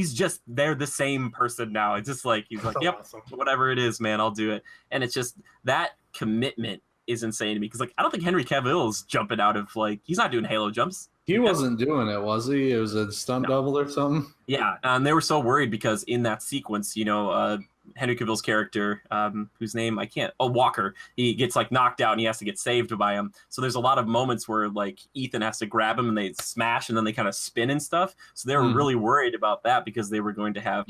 they're the same person now. It's just like, he's like, so yep, awesome. Whatever it is, man, I'll do it. And it's just that commitment is insane to me because like I don't think Henry Cavill's jumping out of like he's not doing Halo jumps. He wasn't doing it, was he? It was a stunt double or something. Yeah, and they were so worried because in that sequence, Henry Cavill's character, whose name I can't, Walker, he gets like knocked out and he has to get saved by him. So there's a lot of moments where like Ethan has to grab him and they smash and then they kind of spin and stuff. So they were really worried about that because they were going to have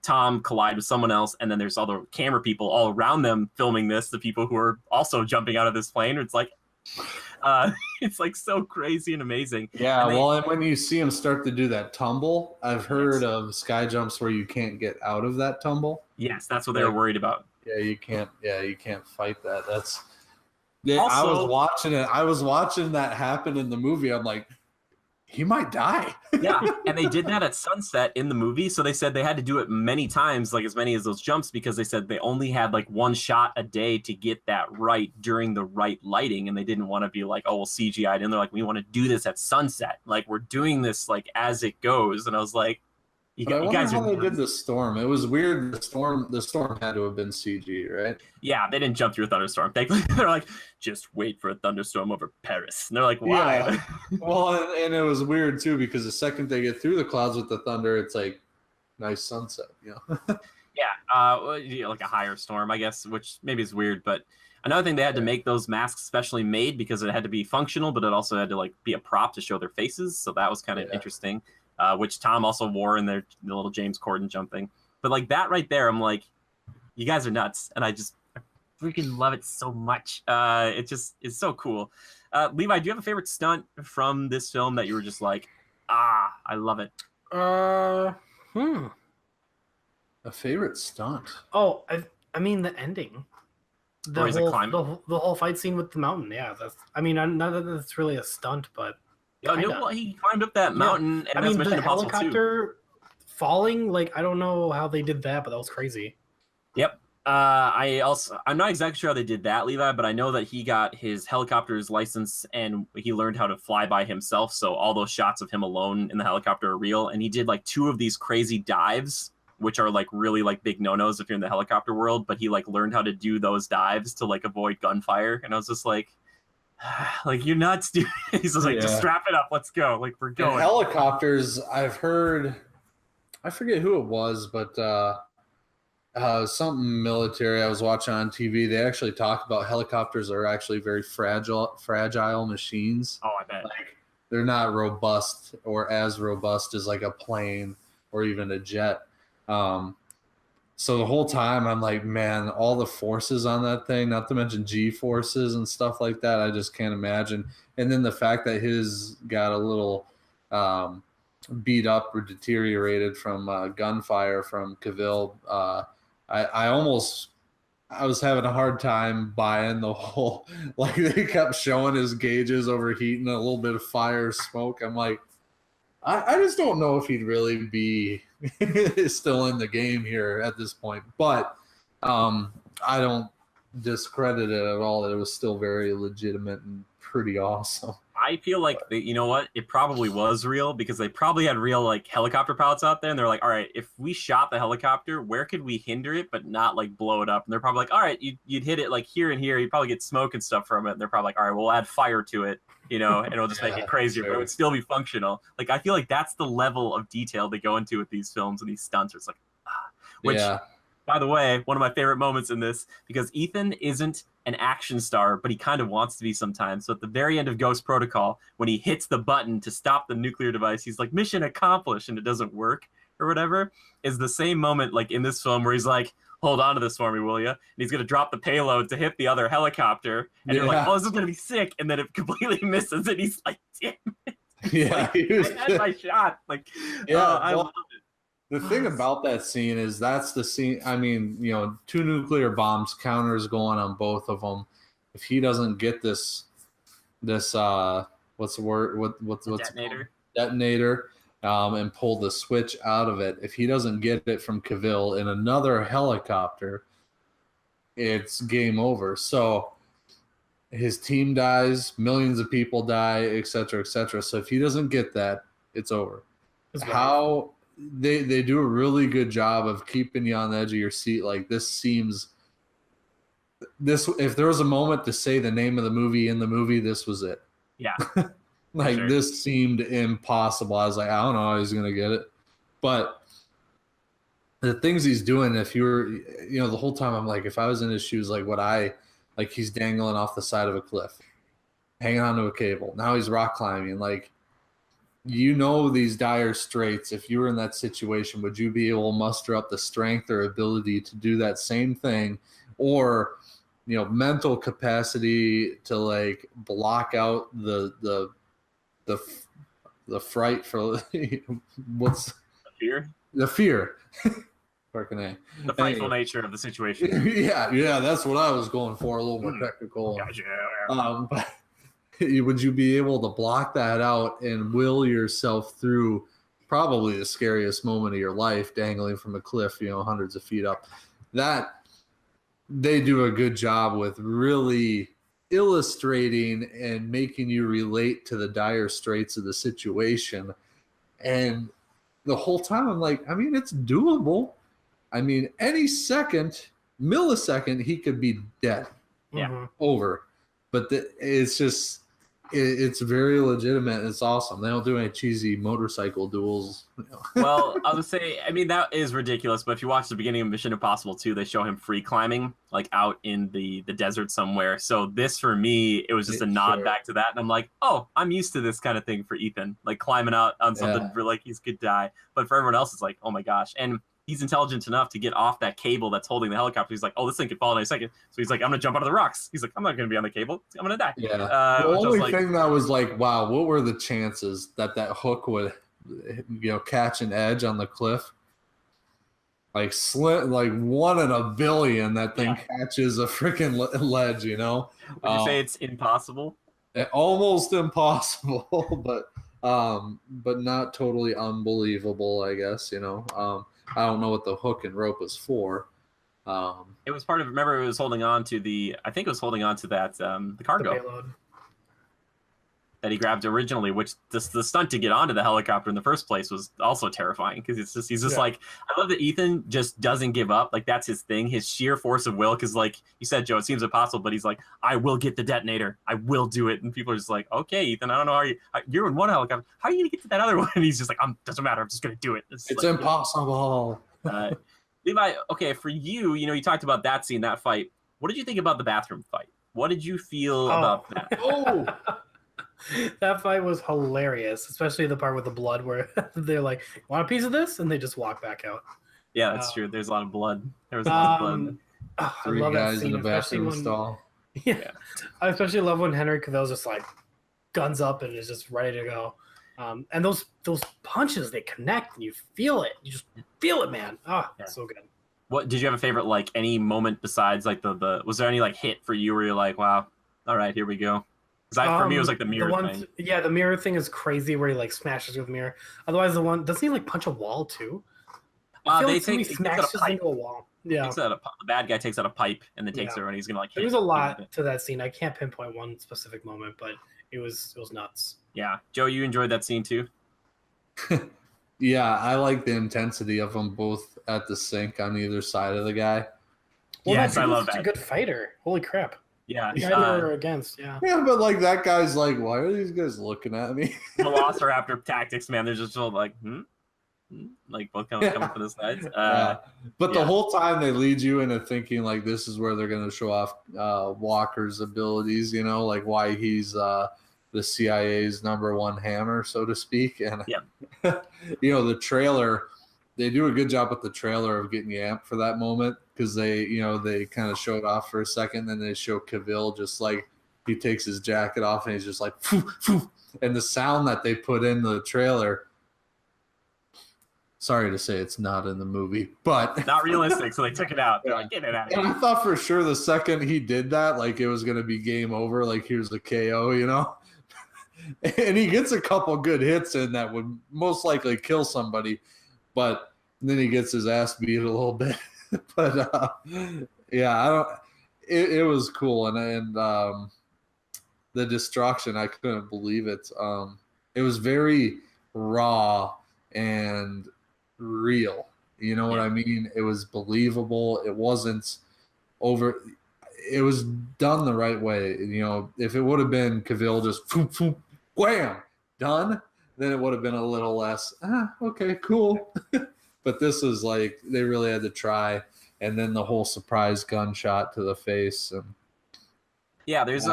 Tom collide with someone else, and then there's all the camera people all around them filming this, the people who are also jumping out of this plane. It's like it's like so crazy and amazing. Yeah, and when you see him start to do that tumble, I've heard of sky jumps where you can't get out of that tumble. Yes, that's what they were worried about. Yeah, you can't fight that. That's also, I was watching that happen in the movie. I'm like, he might die. Yeah, and they did that at sunset in the movie. So they said they had to do it many times, like as many as those jumps, because they said they only had like one shot a day to get that right during the right lighting. And they didn't want to be like, oh, well, CGI'd in. They're like, we want to do this at sunset. Like, we're doing this like as it goes. And I was like, you guys how they did the storm. It was weird. The storm had to have been CG, right? Yeah, they didn't jump through a thunderstorm. They're like, just wait for a thunderstorm over Paris. And they're like, why? Yeah. Well, and it was weird too because the second they get through the clouds with the thunder, it's like nice sunset. Yeah, like a higher storm, I guess, which maybe is weird. But another thing, they had to make those masks specially made because it had to be functional, but it also had to like be a prop to show their faces. So that was kind of interesting, which Tom also wore in the little James Corden jumping. But like that right there, I'm like, you guys are nuts, and I freaking love it so much. It just is so cool. Levi, do you have a favorite stunt from this film that you were just like, I love it? A favorite stunt? Oh, I mean the ending. The whole fight scene with the mountain. Yeah, not that that's really a stunt, but he climbed up that mountain. And I mean, the helicopter falling. Like, I don't know how they did that, but that was crazy. Yep. I'm not exactly sure how they did that, Levi, but I know that he got his helicopter's license and he learned how to fly by himself. So all those shots of him alone in the helicopter are real. And he did like 2 of these crazy dives, which are like really like big no-nos if you're in the helicopter world. But he like learned how to do those dives to like avoid gunfire. And I was just like you're nuts, dude. He's just like, just strap it up. Let's go. Like, we're going. In helicopters, I've heard, I forget who it was, but something military I was watching on TV. They actually talk about helicopters are actually very fragile machines. Oh, I bet. Like, they're not robust or as robust as like a plane or even a jet. So the whole time I'm like, man, all the forces on that thing, not to mention G forces and stuff like that, I just can't imagine. And then the fact that his got a little beat up or deteriorated from gunfire from Cavill. I was having a hard time buying the whole, like, they kept showing his gauges overheating, a little bit of fire, smoke. I'm like, I just don't know if he'd really be still in the game here at this point. But I don't discredit it at all. It was still very legitimate and pretty awesome. I feel like, you know what? It probably was real because they probably had real like helicopter pilots out there, and they're like, all right, if we shot the helicopter, where could we hinder it but not like blow it up? And they're probably like, all right, you'd hit it like here and here, you'd probably get smoke and stuff from it. And they're probably like, all right, we'll add fire to it, you know, and it'll just make it crazier, but it would still be functional. Like, I feel like that's the level of detail they go into with these films and these stunts. It's like, which, by the way, one of my favorite moments in this, because Ethan isn't an action star, but he kind of wants to be sometimes. So at the very end of Ghost Protocol, when he hits the button to stop the nuclear device, he's like, mission accomplished, and it doesn't work or whatever, is the same moment like in this film where he's like, hold on to this for me, will you? And he's going to drop the payload to hit the other helicopter. And you're like, oh, this is going to be sick. And then it completely misses, and he's like, damn it. Yeah. Like, I had my shot. Like, I love it. The thing about that scene is that's the scene. I mean, you know, 2 nuclear bombs, counters going on both of them. If he doesn't get this, what's the word? What's detonator? Detonator, and pull the switch out of it. If he doesn't get it from Cavill in another helicopter, it's game over. So his team dies, millions of people die, et cetera, et cetera. So if he doesn't get that, it's over. How they do a really good job of keeping you on the edge of your seat. Like, if there was a moment to say the name of the movie in the movie, this was it. Yeah. Like, this seemed impossible. I was like, I don't know how he's going to get it. But the things he's doing, if you were, you know, the whole time I'm like, if I was in his shoes, like he's dangling off the side of a cliff, hanging onto a cable. Now he's rock climbing. Like, you know, these dire straits, if you were in that situation, would you be able to muster up the strength or ability to do that same thing, or, you know, mental capacity to like block out the fright for what's the fear the frightful nature of the situation. yeah, that's what I was going for, a little more technical. Gotcha. But would you be able to block that out and will yourself through probably the scariest moment of your life, dangling from a cliff, you know, hundreds of feet up? That they do a good job with really illustrating and making you relate to the dire straits of the situation. And the whole time I'm like, I mean, it's doable. I mean, any millisecond, he could be dead. Yeah. Over. But it's just, it's very legitimate. It's awesome. They don't do any cheesy motorcycle duels. Well, I would say, I mean, that is ridiculous. But if you watch the beginning of Mission Impossible 2, they show him free climbing, like out in the desert somewhere. So this, for me, it was just a nod back to that. And I'm like, oh, I'm used to this kind of thing for Ethan, like climbing out on something for like he's could die. But for everyone else, it's like, oh my gosh. And he's intelligent enough to get off that cable that's holding the helicopter. He's like, oh, this thing could fall in a second. So he's like, I'm going to jump out of the rocks. He's like, I'm not going to be on the cable. I'm going to die. Yeah. The only thing that was like, wow, what were the chances that hook would, catch an edge on the cliff? Like like 1 in a billion that thing catches a freaking ledge, Would you say it's impossible? Almost impossible, but not totally unbelievable, I guess, I don't know what the hook and rope was for. It was part of, remember, it was holding on to the cargo. The payload. That he grabbed originally, which the stunt to get onto the helicopter in the first place was also terrifying because he's just like, I love that Ethan just doesn't give up. Like, that's his thing, his sheer force of will. Because like you said, Joe, it seems impossible, but he's like, I will get the detonator. I will do it. And people are just like, okay, Ethan, I don't know you're in one helicopter. How are you gonna get to that other one? And he's just like, doesn't matter. I'm just gonna do it. It's like, impossible. Levi, okay, for you, you talked about that scene, that fight. What did you think about the bathroom fight? What did you feel about that? That fight was hilarious, especially the part with the blood where they're like, want a piece of this? And they just walk back out. Yeah, that's true. There's a lot of blood. There was a lot of blood. I Three love guys that scene, in the bathroom stall. Yeah. I especially love when Henry Cavill's just like guns up and is just ready to go. And those punches, they connect and you feel it. You just feel it, man. So good. What did you have a favorite, like any moment besides like the was there any like hit for you where you're like, wow, all right, here we go? Because for me, it was like the mirror thing. Yeah, the mirror thing is crazy where he like smashes with the mirror. Otherwise, doesn't he like punch a wall too? They smashes into a wall. Yeah, the bad guy takes out a pipe and then takes it and he's gonna like. There's a lot to that scene. I can't pinpoint one specific moment, but it was nuts. Yeah, Joe, you enjoyed that scene too. Yeah, I like the intensity of them both at the sink on either side of the guy. Well, yes, I love that. He's a good fighter. Holy crap. Yeah, the guy they were against. Yeah, but like that guy's like, why are these guys looking at me? Velociraptor tactics, man. They're just all like, like both coming for the sides. But the whole time they lead you into thinking like this is where they're going to show off Walker's abilities. Like why he's the CIA's #1 hammer, so to speak. And the trailer. They do a good job with the trailer of getting you amped for that moment because they kind of show it off for a second, then they show Cavill just like he takes his jacket off and he's just like, phew, phew. And the sound that they put in the trailer. Sorry to say, it's not in the movie, but not realistic. So they took it out. They're like, get it out. And I thought for sure the second he did that, like it was going to be game over. Like here's the KO, And he gets a couple good hits in that would most likely kill somebody. But then he gets his ass beat a little bit. But it was cool. And the destruction, I couldn't believe it. It was very raw and real. You know what I mean? It was believable. It wasn't over. It was done the right way. If it would have been Cavill just wham, done, then it would have been a little less, okay, cool. But this is like they really had to try, and then the whole surprise gunshot to the face. And there's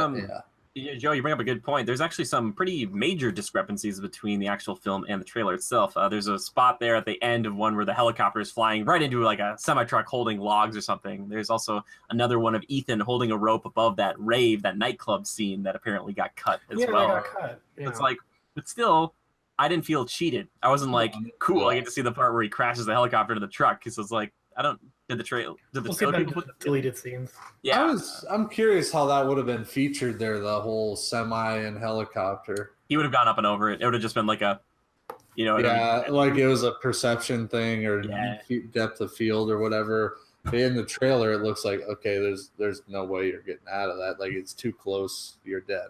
Joe, you bring up a good point. There's actually some pretty major discrepancies between the actual film and the trailer itself. There's a spot there at the end of one where the helicopter is flying right into like a semi-truck holding logs or something. There's also another one of Ethan holding a rope above that rave, that nightclub scene that apparently got cut as well. Got cut. Yeah. It's like, but still, I didn't feel cheated. I wasn't like, cool, I get to see the part where he crashes the helicopter to the truck. Because it's like, did the trailer deleted scenes? Yeah. I'm curious how that would have been featured there, the whole semi and helicopter. He would have gone up and over it. It would have just been like a, like it was a perception thing or depth of field or whatever. In the trailer, it looks like, okay, there's no way you're getting out of that. Like it's too close, you're dead.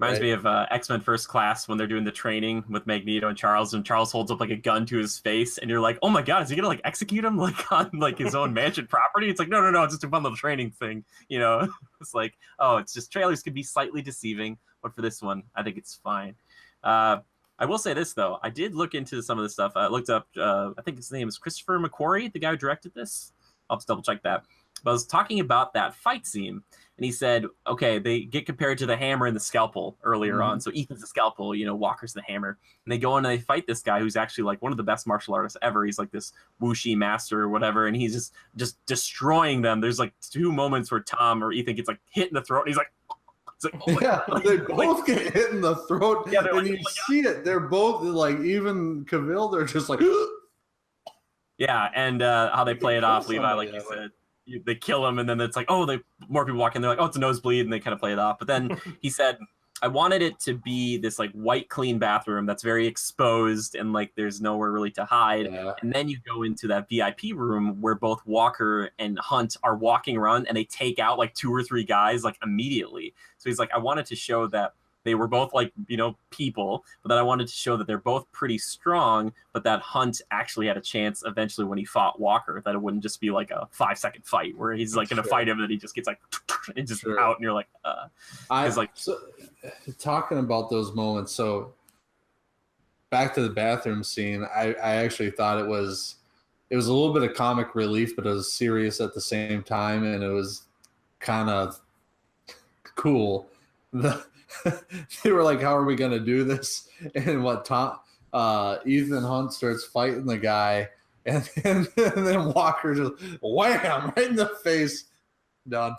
Reminds me of X-Men First Class when they're doing the training with Magneto and Charles holds up like a gun to his face, and you're like, oh my god, is he gonna like execute him like on like his own mansion property? It's like, no, it's just a fun little training thing, you know? It's like, oh, it's just trailers can be slightly deceiving, but for this one, I think it's fine. I will say this though, I did look into some of this stuff. I looked up, I think his name is Christopher McQuarrie, the guy who directed this. I'll just double check that. But I was talking about that fight scene, and he said, okay, they get compared to the hammer and the scalpel earlier on. So Ethan's the scalpel, you know, Walker's the hammer. And they go in and they fight this guy who's actually like one of the best martial artists ever. He's like this wushy master or whatever, and he's just destroying them. There's like 2 moments where Tom or Ethan gets like hit in the throat, and he's like, they both get hit in the throat, and like, you see it. They're both like, even Cavill, they're just like, yeah, and how they play it off, Levi, like you said. They kill him, and then it's like, oh, more people walk in. They're like, oh, it's a nosebleed, and they kind of play it off. But then he said, I wanted it to be this like white, clean bathroom that's very exposed, and like there's nowhere really to hide. Yeah. And then you go into that VIP room where both Walker and Hunt are walking around, and they take out like 2 or 3 guys like immediately. So he's like, I wanted to show that they were both like, you know, people, but then I wanted to show that they're both pretty strong, but that Hunt actually had a chance eventually when he fought Walker, that it wouldn't just be like a 5-second fight where he's like going to fight him and he just gets like and just out, and you're like, so, talking about those moments. So back to the bathroom scene, I actually thought it was a little bit of comic relief, but it was serious at the same time, and it was kind of cool. They were like, how are we going to do this? And Ethan Hunt starts fighting the guy, and then Walker just wham right in the face. Done.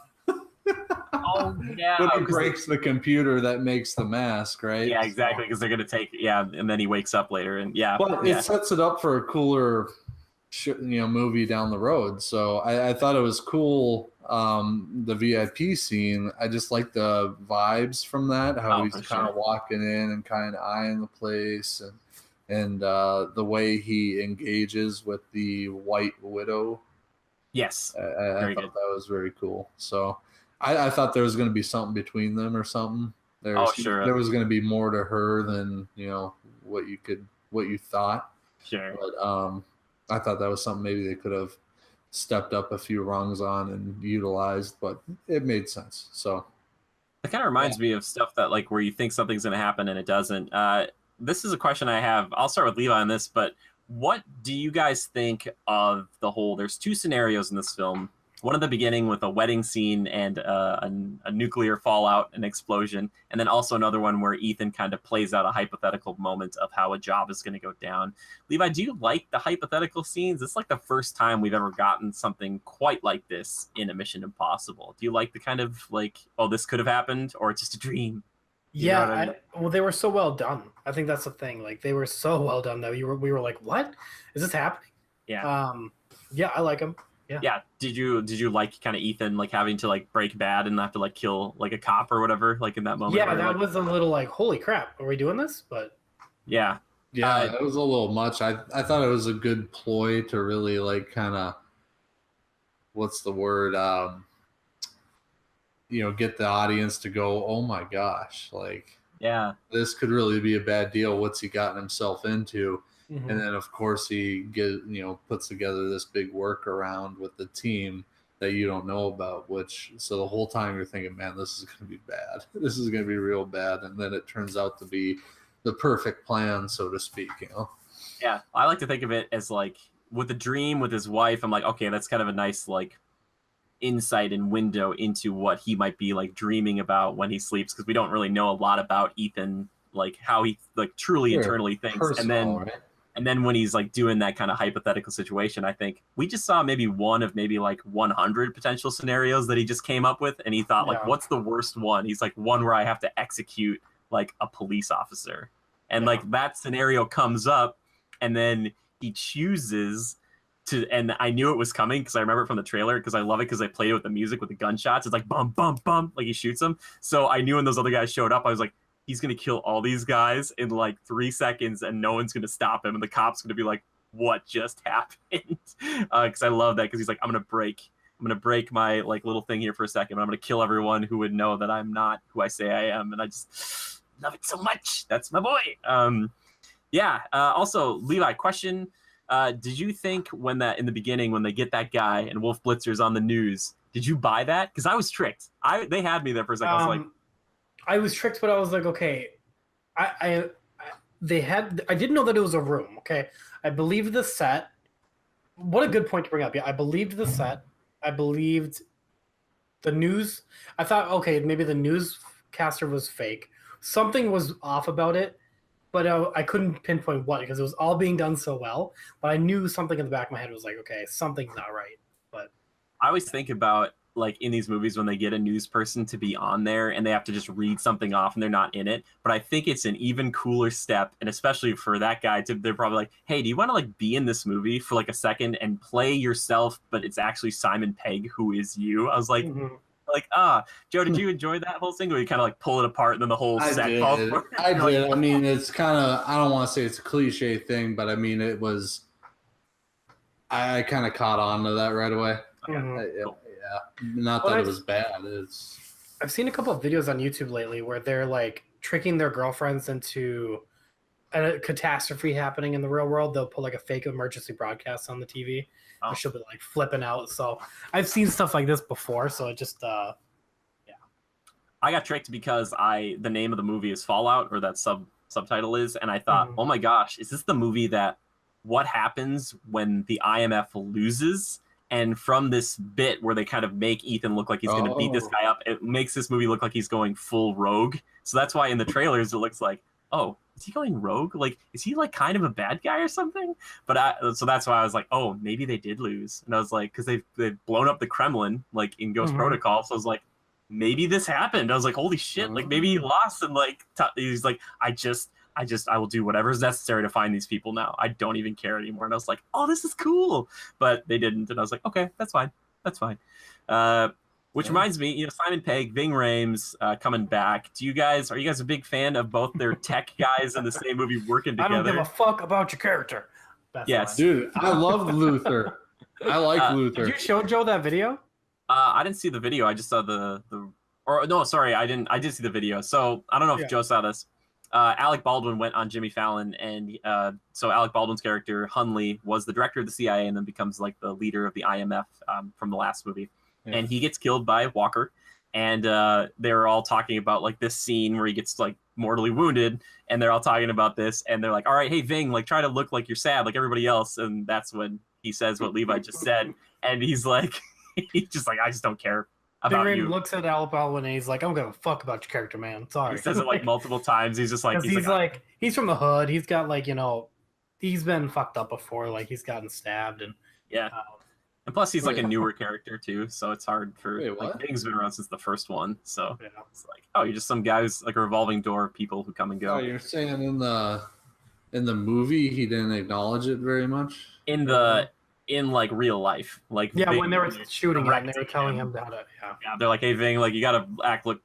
Oh, yeah. But he breaks the computer that makes the mask, right? Yeah, exactly, because they're going to take, and then he wakes up later, and But it sets it up for a cooler movie down the road. So I thought it was cool. The VIP scene, I just like the vibes from that, how he's kind of walking in and kind of eyeing the place, and the way he engages with the White Widow. Yes, I thought that was very cool. So I thought there was going to be something between them or something. There was going to be more to her than what you thought. Sure. But I thought that was something maybe they could have stepped up a few rungs on and utilized, but it made sense. So it kind of reminds me of stuff that like where you think something's going to happen and it doesn't. This is a question I have. I'll start with Levi on this, but what do you guys think of the whole? There's 2 scenarios in this film. One at the beginning with a wedding scene and a nuclear fallout, an explosion, and then also another one where Ethan kind of plays out a hypothetical moment of how a job is going to go down. Levi, do you like the hypothetical scenes? It's like the first time we've ever gotten something quite like this in a Mission Impossible. Do you like the kind of like, oh, this could have happened, or it's just a dream? Well, they were so well done. I think that's the thing. Like, they were so well done that we were like, what is this happening? Yeah. I like them. Yeah. Did you like kind of Ethan like having to like break bad and have to like kill like a cop or whatever like in that moment? Yeah, that was a little like, holy crap, are we doing this? But yeah, it was a little much. I thought it was a good ploy to really like kind of, what's the word? Get the audience to go, oh my gosh, like, yeah, this could really be a bad deal. What's he gotten himself into? Mm-hmm. And then, of course, he puts together this big workaround with the team that you don't know about, so the whole time you're thinking, man, this is going to be bad. This is going to be real bad. And then it turns out to be the perfect plan, so to speak, Yeah, I like to think of it as like with the dream with his wife, I'm like, okay, that's kind of a nice like insight and window into what he might be like dreaming about when he sleeps, because we don't really know a lot about Ethan, like how he like truly internally thinks. Personal, and then when he's like doing that kind of hypothetical situation, I think we just saw maybe one of maybe like 100 potential scenarios that he just came up with, and he thought like, what's the worst one? He's like, one where I have to execute like a police officer, and like that scenario comes up, and then he chooses to, and I knew it was coming because I remember it from the trailer, because I love it because they played it with the music with the gunshots. It's like bum bum bum, like he shoots them. So I knew when those other guys showed up, I was like, he's going to kill all these guys in like 3 seconds and no one's going to stop him. And the cop's going to be like, what just happened? Because I love that, because he's like, I'm going to break I'm gonna break my like little thing here for a second, but I'm gonna kill everyone who would know that I'm not who I say I am, and I just love it so much. That's my boy. Also, Levi, question: did you think when that in the beginning when they get that guy and Wolf Blitzer's on the news, did you buy that? Because I was tricked. They had me there for a second. I was like, I was tricked, but I was like, okay, I didn't know that it was a room. Okay, I believed the set. What a good point to bring up. Yeah, I believed the set. I believed the news. I thought, okay, maybe the newscaster was fake. Something was off about it, but I couldn't pinpoint what because it was all being done so well. But I knew something in the back of my head was like, okay, something's not right. But I always think about like in these movies when they get a news person to be on there and they have to just read something off and they're not in it. But I think it's an even cooler step, and especially for that guy they're probably like, hey, do you want to like be in this movie for like a second and play yourself, but it's actually Simon Pegg who is you? I was like, Joe, did you enjoy that whole thing, or you kind of like pull it apart and then the whole set falls apart? I did. I mean, it's kind of, I don't want to say it's a cliche thing, but I mean, it was, I kind of caught on to that right away. Cool. Not that it was bad. I've seen a couple of videos on YouTube lately where they're like tricking their girlfriends into a catastrophe happening in the real world. They'll put like a fake emergency broadcast on the TV. And she'll be like flipping out. So I've seen stuff like this before. So it just, I got tricked because the name of the movie is Fallout, or that subtitle is, and I thought, oh my gosh, is this the movie that what happens when the IMF loses? And from this bit where they kind of make Ethan look like he's going to beat this guy up, it makes this movie look like he's going full rogue. So that's why in the trailers it looks like, oh, is he going rogue? Like, is he like kind of a bad guy or something? But so that's why I was like, oh, maybe they did lose. And I was like, because they've blown up the Kremlin like in Ghost Protocol. So I was like, maybe this happened. I was like, holy shit! Like maybe he lost and like he's like, I will do whatever is necessary to find these people now. I don't even care anymore. And I was like, oh, this is cool. But they didn't. And I was like, okay, that's fine. That's fine. Which reminds me, Simon Pegg, Ving Rhames coming back. Are you guys a big fan of both their tech guys in the same movie working together? I don't give a fuck about your character. That's yes. Dude, I love Luther. I like Luther. Did you show Joe that video? I didn't see the video. I just saw I did see the video. So I don't know if Joe saw this. Alec Baldwin went on Jimmy Fallon, and so Alec Baldwin's character Hunley was the director of the CIA and then becomes like the leader of the IMF from the last movie, and he gets killed by Walker, and they're all talking about like this scene where he gets like mortally wounded, and they're all talking about this, and they're like, all right, hey Ving, like try to look like you're sad like everybody else, and that's when he says what Levi just said, and he's like, he's just like, I just don't care about you. Looks at Alec Baldwin and he's like, I don't give a fuck about your character, man. Sorry. He says it like multiple times. He's just like, he's from the hood. He's got like, he's been fucked up before. Like he's gotten stabbed and and plus he's like a newer character too. So it's hard for like Ving's been around since the first one. So it's like, oh, you're just some guy who's like a revolving door of people who come and go. Oh, you're saying in the movie he didn't acknowledge it very much? In like real life, like Ving, when they were shooting him, they were telling him how to they're like, hey Ving, like you gotta look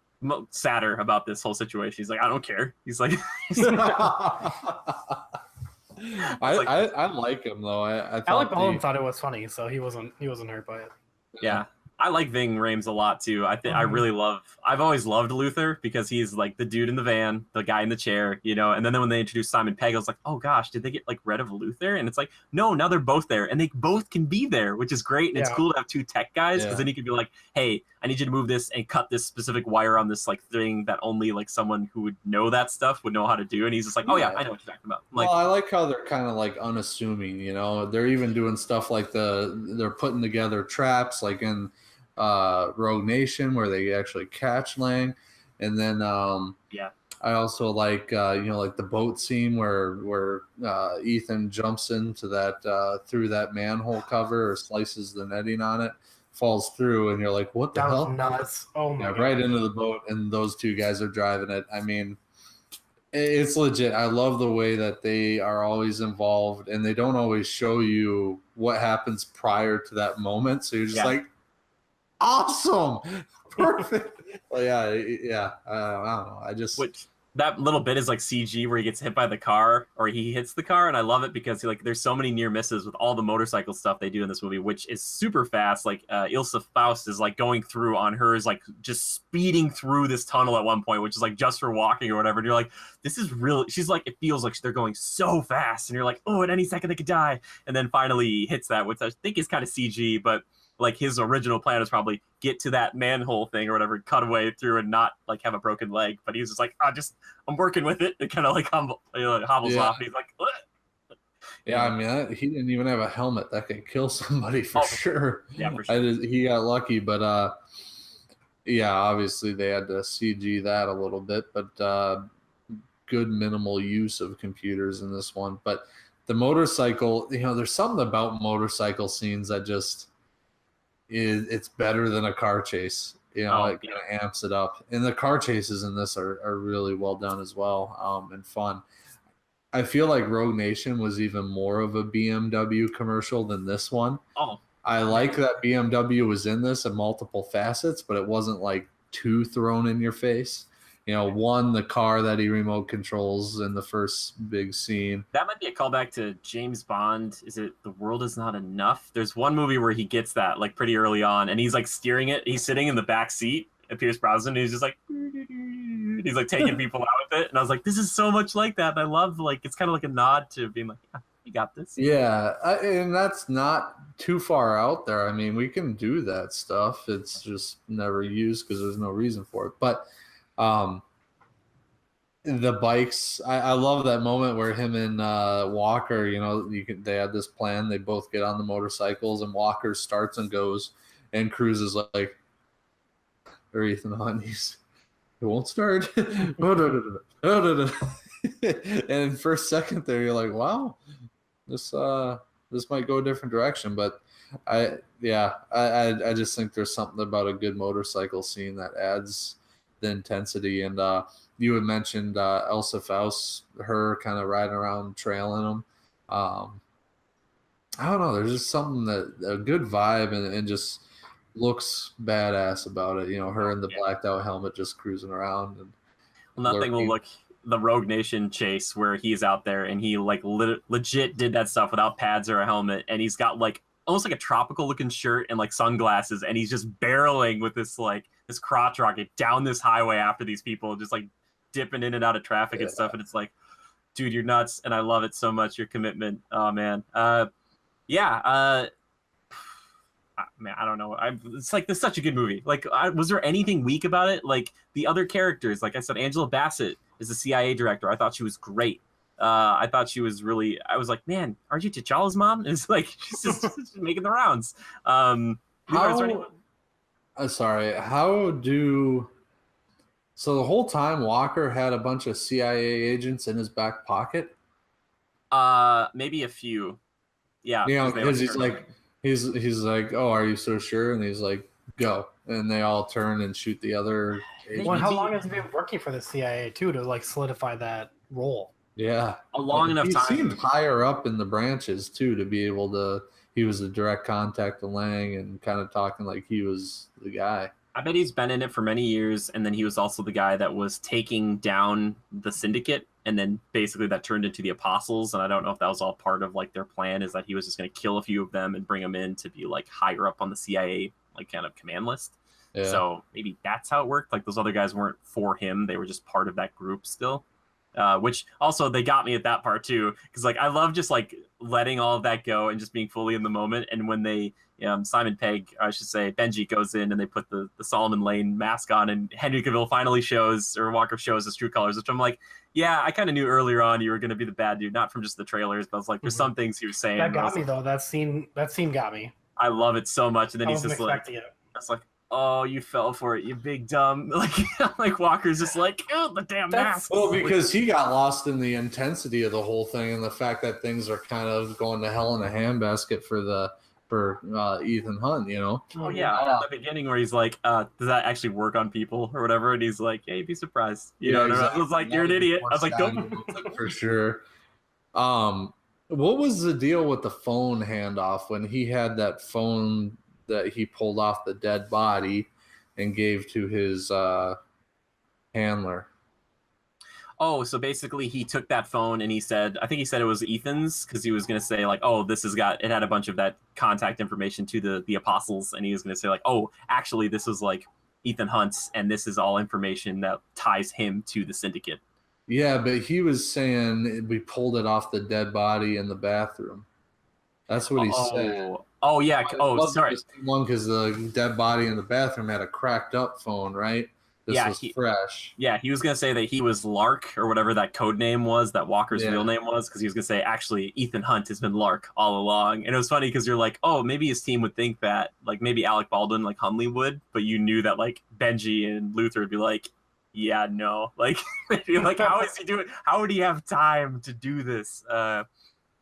sadder about this whole situation. He's like, I don't care. He's like, I like him though. I Alec Baldwin thought it was funny, so he wasn't hurt by it. Yeah. I like Ving Rhames a lot too. I've always loved Luther because he's like the dude in the van, the guy in the chair, and then when they introduced Simon Pegg, I was like, oh gosh, did they get like rid of Luther? And it's like, no, now they're both there and they both can be there, which is great. And it's cool to have two tech guys because then you can be like, hey, I need you to move this and cut this specific wire on this like thing that only like someone who would know that stuff would know how to do. And he's just like, oh yeah, I know what you're talking about. Well, I like how they're kind of like unassuming, they're even doing stuff like they're putting together traps like in Rogue Nation where they actually catch Lang, and then I also like like the boat scene where Ethan jumps into that through that manhole cover or slices the netting on it, falls through, and you're like, what the hell? Nuts! Oh my God. Right into the boat, and those two guys are driving it. I mean, it's legit. I love the way that they are always involved, and they don't always show you what happens prior to that moment, so you're just like, awesome, perfect. Well, I don't know. that little bit is like CG where he gets hit by the car or he hits the car, and I love it because like there's so many near misses with all the motorcycle stuff they do in this movie, which is super fast. Like Ilsa Faust is like going through on hers, like just speeding through this tunnel at one point, which is like just for walking or whatever. And you're like, this is really. She's like, it feels like they're going so fast, and you're like, oh, at any second they could die. And then finally he hits that, which I think is kind of CG, but like his original plan was probably get to that manhole thing or whatever, cut away through and not like have a broken leg. But he was just like, I'm working with it. It kind of like hobbles off. And he's like, ugh. Yeah, I mean, he didn't even have a helmet that could kill somebody for sure. Yeah, for sure. He got lucky, but yeah, obviously they had to CG that a little bit, but good minimal use of computers in this one. But the motorcycle, there's something about motorcycle scenes that just it's better than a car chase. It kind of amps it up. And the car chases in this are really well done as well, and fun. I feel like Rogue Nation was even more of a BMW commercial than this one. Oh, I like that BMW was in this in multiple facets, but it wasn't like too thrown in your face. One, the car that he remote controls in the first big scene. That might be a callback to James Bond. Is it The World Is Not Enough? There's one movie where he gets that like pretty early on, and he's like steering it. He's sitting in the back seat at Pierce Brosnan, and he's just like, he's like taking people out with it. And I was like, this is so much like that. And I love like it's kind of like a nod to being like, yeah, you got this. Yeah, and that's not too far out there. I mean, we can do that stuff. It's just never used because there's no reason for it. But the bikes, I love that moment where him and Walker, they had this plan. They both get on the motorcycles, and Walker starts and goes, and Cruz is like, or Ethan Hunt, it won't start. And for a second there, you're like, wow, this might go a different direction. But I just think there's something about a good motorcycle scene that adds the intensity. And you had mentioned Elsa Faust, her kind of riding around trailing them. I don't know, there's just something that a good vibe and just looks badass about it. Her in the blacked out helmet just cruising around. And nothing will look the Rogue Nation chase where he's out there and he like legit did that stuff without pads or a helmet, and he's got like almost like a tropical looking shirt and like sunglasses, and he's just barreling with this crotch rocket down this highway after these people, just like dipping in and out of traffic and stuff. And it's like, dude, you're nuts. And I love it so much, your commitment. Oh man. Man, I don't know. It's like, this is such a good movie. Like, was there anything weak about it? Like the other characters, like I said, Angela Bassett is the CIA director. I thought she was great. I thought she was really. I was like, man, aren't you T'Challa's mom? And it's like she's just making the rounds. So the whole time Walker had a bunch of CIA agents in his back pocket? Maybe a few. Yeah, because he's like. He's like, oh, are you so sure? And he's like, go. And they all turn and shoot the other agents. Well, how long has he been working for the CIA, too, to like solidify that role? Yeah. A long enough time. He seemed higher up in the branches, too, to be able to... He was a direct contact to Lang and kind of talking like he was the guy. I bet he's been in it for many years, and then he was also the guy that was taking down the syndicate, and then basically that turned into the Apostles. And I don't know if that was all part of like their plan, is that he was just going to kill a few of them and bring them in to be like higher up on the CIA like kind of command list. Yeah. So maybe that's how it worked. Like those other guys weren't for him; they were just part of that group still. Which also they got me at that part too, because like I love just like letting all of that go and just being fully in the moment. And when they Simon Pegg, I should say Benji, goes in and they put the Solomon Lane mask on, and Henry Cavill finally shows, or Walker shows, his true colors, which I'm like, yeah, I kind of knew earlier on you were going to be the bad dude, not from just the trailers, but I was like, there's some things he was saying. That got me though. That scene got me. I love it so much. And then he's just like, it's like, oh, you fell for it, you big dumb. Like Walker's just like, oh, the damn mask. Well, because he got lost in the intensity of the whole thing and the fact that things are kind of going to hell in a handbasket for Ethan Hunt, Oh yeah, at the beginning where he's like, does that actually work on people or whatever? And he's like, hey, be surprised. Exactly. I was like, you're an idiot. I was like, don't. For sure. What was the deal with the phone handoff when he had that phone that he pulled off the dead body and gave to his handler? Oh, so basically he took that phone and he said, I think he said it was Ethan's because he was going to say like, oh, this has got, it had a bunch of that contact information to the apostles. And he was going to say like, oh, actually this was like Ethan Hunt's and this is all information that ties him to the syndicate. Yeah, but he was saying we pulled it off the dead body in the bathroom. That's what he said. Oh, yeah. Oh, sorry. One because the dead body in the bathroom had a cracked up phone, right? This was fresh. Yeah, he was going to say that he was Lark or whatever that code name was, that Walker's real name was, because he was going to say, actually, Ethan Hunt has been Lark all along. And it was funny because you're like, oh, maybe his team would think that, like maybe Alec Baldwin, like Hunley would, but you knew that like Benji and Luther would be like, yeah, no. Like, they'd be like, how is he doing? How would he have time to do this?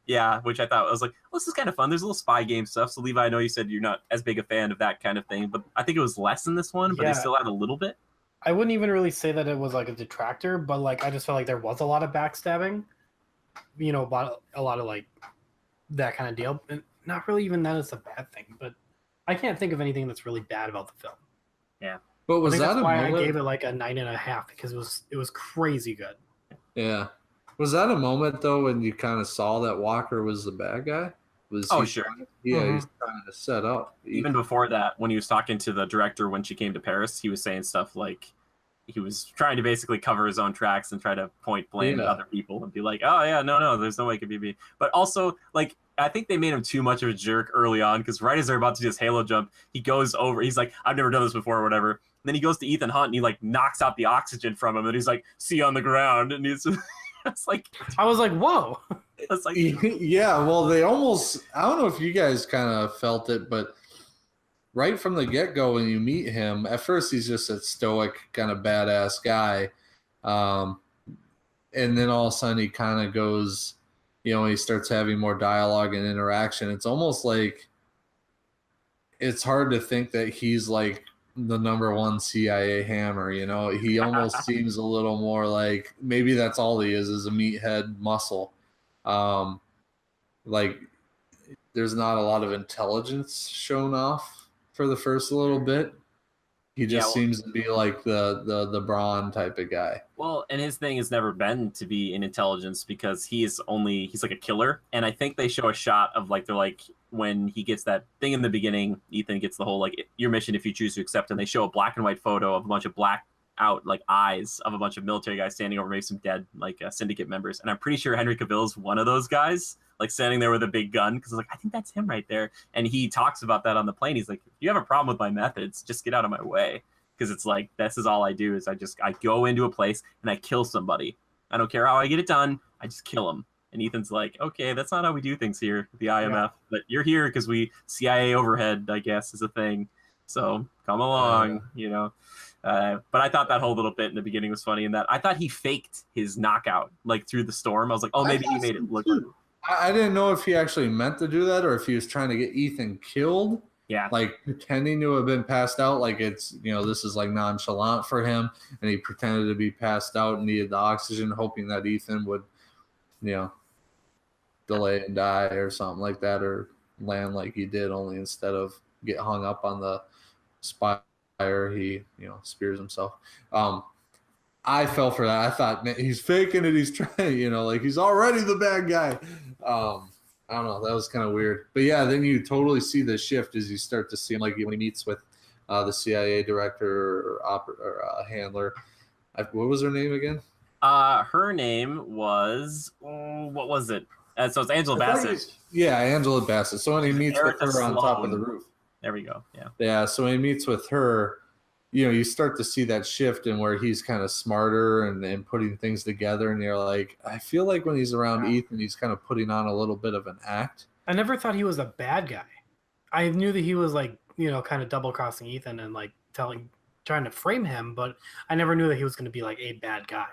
Yeah, which I thought, I was like, well, this is kind of fun. There's a little spy game stuff. So, Levi, I know you said you're not as big a fan of that kind of thing, but I think it was less in this one, but they still had a little bit. I wouldn't even really say that it was like a detractor, but like I just felt like there was a lot of backstabbing, you know, a lot of like that kind of deal. And not really even that is a bad thing, but I can't think of anything that's really bad about the film. Yeah. But was that why I gave it like a 9.5 because it was crazy good. Yeah. Was that a moment though when you kind of saw that Walker was the bad guy? Sure. He's trying to set up. Even before that, when he was talking to the director when she came to Paris, he was saying stuff like he was trying to basically cover his own tracks and try to point blame at other people and be like, oh yeah, no, there's no way it could be me. But also, like, I think they made him too much of a jerk early on because right as they're about to do this Halo jump, he goes over. He's like, I've never done this before or whatever. And then he goes to Ethan Hunt and he like knocks out the oxygen from him and he's like, see you on the ground. And he's it's like, I was like, whoa. It's like, yeah, well, they almost, I don't know if you guys kind of felt it, but right from the get-go when you meet him, at first he's just a stoic kind of badass guy. And then all of a sudden he kind of goes, you know, he starts having more dialogue and interaction. It's almost like it's hard to think that he's like the #1 CIA hammer, you know. He almost seems a little more like maybe that's all he is a meathead muscle. Like there's not a lot of intelligence shown off for the first little bit. He just seems to be like the brawn type of guy. Well, and his thing has never been to be in intelligence because he's like a killer. And I think they show a shot of like, they're like, when he gets that thing in the beginning, Ethan gets the whole like your mission if you choose to accept, and they show a black and white photo of a bunch of black out like eyes of a bunch of military guys standing over maybe some dead like syndicate members. And I'm pretty sure Henry Cavill's one of those guys, like standing there with a big gun, because like I think that's him right there. And he talks about that on the plane. He's like, if you have a problem with my methods, just get out of my way. Because it's like, this is all I do is I go into a place and I kill somebody. I don't care how I get it done. I just kill them. And Ethan's like, okay, that's not how we do things here at the IMF. But you're here because CIA overhead, I guess, is a thing. So come along, you know. But I thought that whole little bit in the beginning was funny, in that I thought he faked his knockout like through the storm. I was like, oh, maybe he made it look. I didn't know if he actually meant to do that or if he was trying to get Ethan killed. Yeah. Like pretending to have been passed out, like it's, you know, this is like nonchalant for him, and he pretended to be passed out and needed the oxygen, hoping that Ethan would, you know, delay and die or something like that, or land like he did, only instead of get hung up on the spire, he, you know, spears himself. I fell for that. I thought, man, he's faking it. He's trying, you know, like he's already the bad guy. I don't know. That was kind of weird. But yeah, then you totally see the shift as you start to see him, like when he meets with the CIA director or handler. What was her name again? Her name was, what was it? So it's Angela Bassett. Yeah, Angela Bassett. So when he meets with her on top of the roof. There we go. Yeah. Yeah. So when he meets with her, you know, you start to see that shift in where he's kind of smarter and putting things together. And you're like, I feel like when he's around Ethan, he's kind of putting on a little bit of an act. I never thought he was a bad guy. I knew that he was like, you know, kind of double crossing Ethan and like trying to frame him, but I never knew that he was going to be like a bad guy.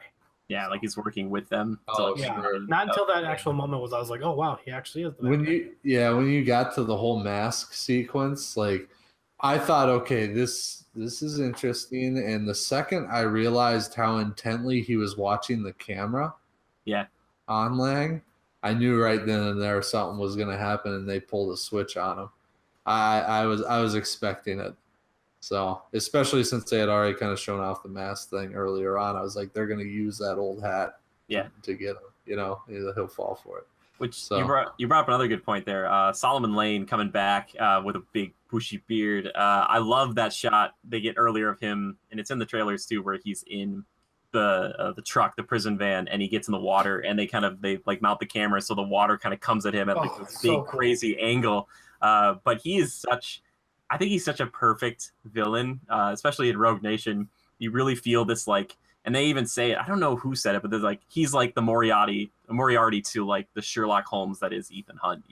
Yeah, like he's working with them. Oh, yeah. Not until that actual moment I was like, oh wow, he actually is the bad guy. When you got to the whole mask sequence, like I thought, okay, this is interesting. And the second I realized how intently he was watching the camera, on Lang, I knew right then and there something was going to happen, and they pulled a switch on him. I was expecting it. So, especially since they had already kind of shown off the mask thing earlier on, I was like, they're going to use that old hat to get him. He'll fall for it. Which you brought up another good point there. Solomon Lane coming back with a big bushy beard. I love that shot they get earlier of him, and it's in the trailers too, where he's in the truck, the prison van, and he gets in the water, and they mount the camera so the water kind of comes at him at like this big crazy angle. But I think he's such a perfect villain, especially in Rogue Nation. You really feel this and they even say it, I don't know who said it, but they're he's like the Moriarty to like the Sherlock Holmes that is Ethan Hunt.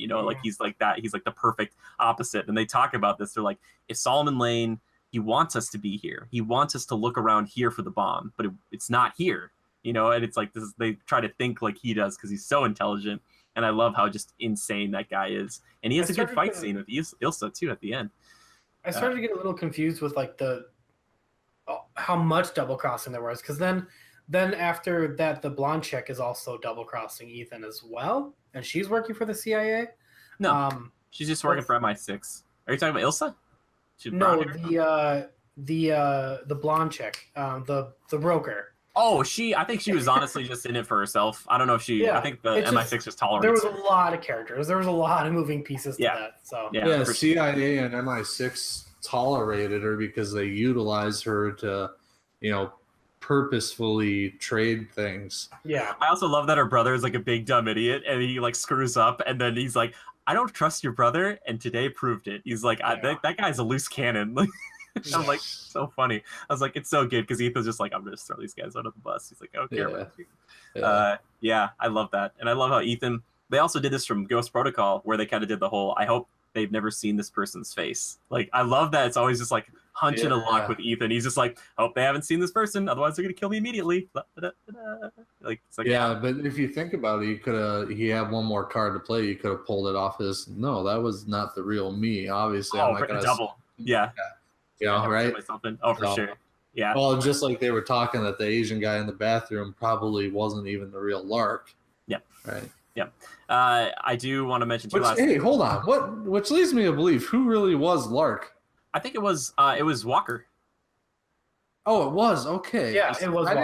He's like that. He's like the perfect opposite. And they talk about this. They're like, if Solomon Lane, he wants us to be here. He wants us to look around here for the bomb, but it's not here. And it's like this. They try to think like he does because he's so intelligent. And I love how just insane that guy is. And he has a good fight scene with Ilsa too at the end. I started to get a little confused with how much double crossing there was, because then after that, the blonde chick is also double crossing Ethan as well, and she's working for the CIA. No, she's just working for MI6. Are you talking about Ilsa? No, the blonde chick, the broker. Oh, I think she was honestly just in it for herself. I don't know if she. Yeah, I think the MI6 was tolerant. There was a lot of characters. There was a lot of moving pieces to that. So yeah, CIA and MI6 tolerated her because they utilized her to, purposefully trade things. Yeah. I also love that her brother is like a big dumb idiot, and he screws up, and then he's like, "I don't trust your brother," and today proved it. He's like, that guy's a loose cannon. I'm like, so funny. I was like, it's so good because Ethan's just like, I'm gonna just throw these guys under the bus. He's like, I don't care about you. I love that, and I love how Ethan. They also did this from Ghost Protocol, where they kind of did the whole, I hope they've never seen this person's face. I love that. It's always just like hunch and a luck with Ethan. He's just like, hope they haven't seen this person, otherwise they're gonna kill me immediately. But if you think about it, he had one more card to play. You could have pulled it off no, that was not the real me. Obviously, I'm not gonna double. Yeah. Right? Oh, for sure. Yeah. Well, just like they were talking that the Asian guy in the bathroom probably wasn't even the real Lark. Yeah. Right. Yeah. I do want to mention Hey, hold on. Which leads me to believe who really was Lark? I think it was Walker. Oh, it was. Okay. Yeah, it was. I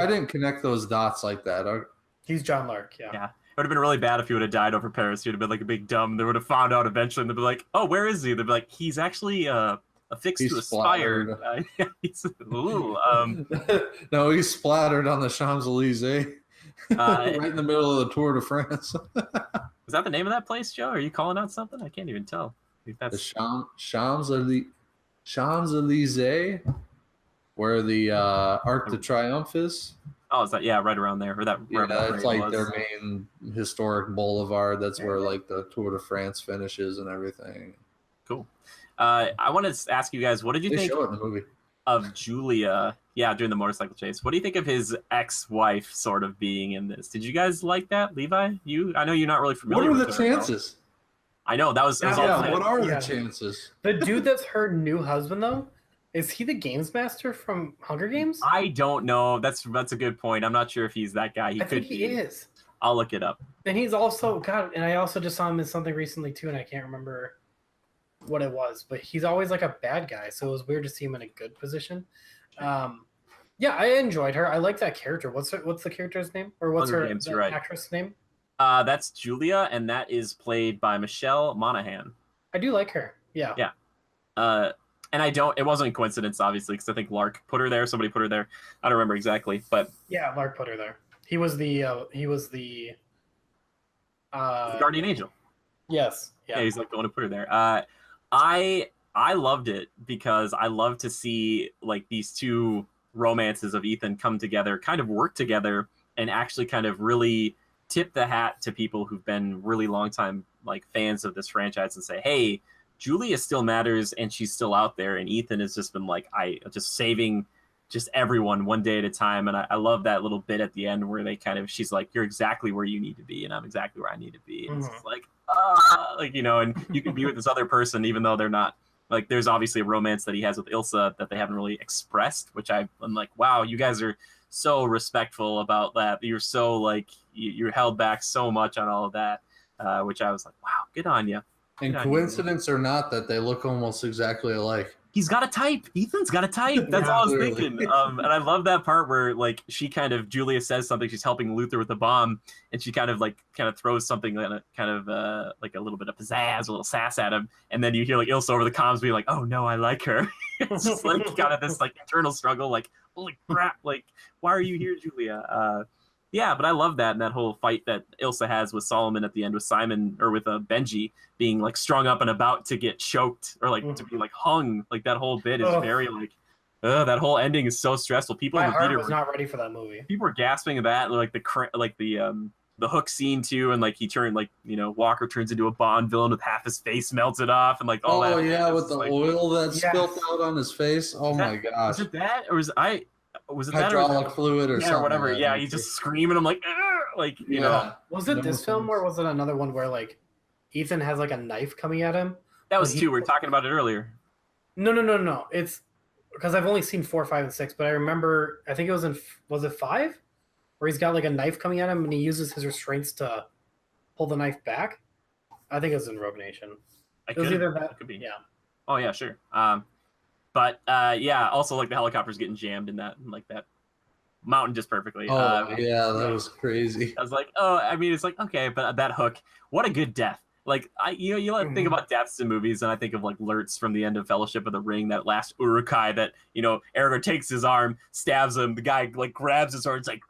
didn't connect those dots like that. He's John Lark. Yeah. Yeah. It would have been really bad if he would have died over Paris. He would have been like a big dumb. They would have found out eventually, and they'd be like, "Oh, where is he?" They'd be like, "He's actually affixed to a spire." No, he's splattered on the Champs-Elysees. Right in the middle of the Tour de France. Is that the name of that place, Joe? Are you calling out something? I can't even tell. That's the Champs-Elysees, where the Arc de Triomphe is. Oh, is that right around there? Or that? Yeah, it's like their main historic boulevard. That's where the Tour de France finishes and everything. Cool. I want to ask you guys, what did you think show it in the movie of Julia? Yeah, during the motorcycle chase. What do you think of his ex-wife sort of being in this? Did you guys like that, Levi? I know you're not really familiar. What are the chances? I know that was. What are the chances? The dude that's her new husband, though, is he the games master from Hunger Games? I don't know. That's a good point. I'm not sure if he's that guy. I think he is. I'll look it up. And he's also and I also just saw him in something recently too, and I can't remember what it was, but he's always like a bad guy, so it was weird to see him in a good position. Yeah, I enjoyed her. I like that character. What's the character's name, or what's Hunger her Games, actress name? That's Julia, and that is played by Michelle Monaghan. I do like her. Yeah. Yeah. And it wasn't a coincidence, obviously, because I think Lark put her there. Somebody put her there. I don't remember exactly, but yeah, Lark put her there. He was the Guardian Angel. Yes. Yeah, he's like the one who put her there. I loved it because I love to see like these two romances of Ethan come together, kind of work together, and actually kind of really tip the hat to people who've been really long time like fans of this franchise and say, hey, Julia still matters and she's still out there, and Ethan has just been like just saving just everyone one day at a time. And I love that little bit at the end where she's like, you're exactly where you need to be and I'm exactly where I need to be. And it's like, and you can be with this other person even though they're not. Like, there's obviously a romance that he has with Ilsa that they haven't really expressed, which I'm like, wow, you guys are so respectful about that. You're so like, you're held back so much on all of that, which I was like, wow, good on you. And coincidence or not that they look almost exactly alike. he's got a type. Ethan's got a type. That's all I was thinking. And I love that part where like Julia says something. She's helping Luther with the bomb, and she kind of throws something kind of like a little bit of pizzazz, a little sass at him, and then you hear like Ilsa over the comms being like, "Oh no, I like her." It's just like kind of this like internal struggle, like holy crap, like why are you here, Julia? Yeah, but I love that, and that whole fight that Ilsa has with Solomon at the end with Simon or with Benji being like strung up and about to get choked or like to be like hung. Like that whole bit is very like, that whole ending is so stressful. People My in the theater was not ready for that movie. People were gasping at that, like the Hook scene too, and like he turned Walker turns into a Bond villain with half his face melted off and like all that. Oh yeah, with the oil that spilled out on his face. Oh my gosh. Was it that or was it hydraulic fluid or something? Or whatever. Yeah, he's just screaming. I'm like, you know. Was it this film or was it another one where like Ethan has like a knife coming at him? That was 2. We were talking about it earlier. No. It's because I've only seen 4, 5, and 6, but I remember I think it was it 5, where he's got like a knife coming at him and he uses his restraints to pull the knife back. I think it was in Rogue Nation. It was either that. It could be. Yeah. Oh yeah, sure. But also like the helicopter's getting jammed in that mountain just perfectly. Yeah, that was crazy. I was like, it's like okay, but that Hook, what a good death. Like think about deaths in movies, and I think of like Lurtz from the end of Fellowship of the Ring, that last Uruk-hai that Aragorn takes his arm, stabs him, the guy like grabs his sword, it's like,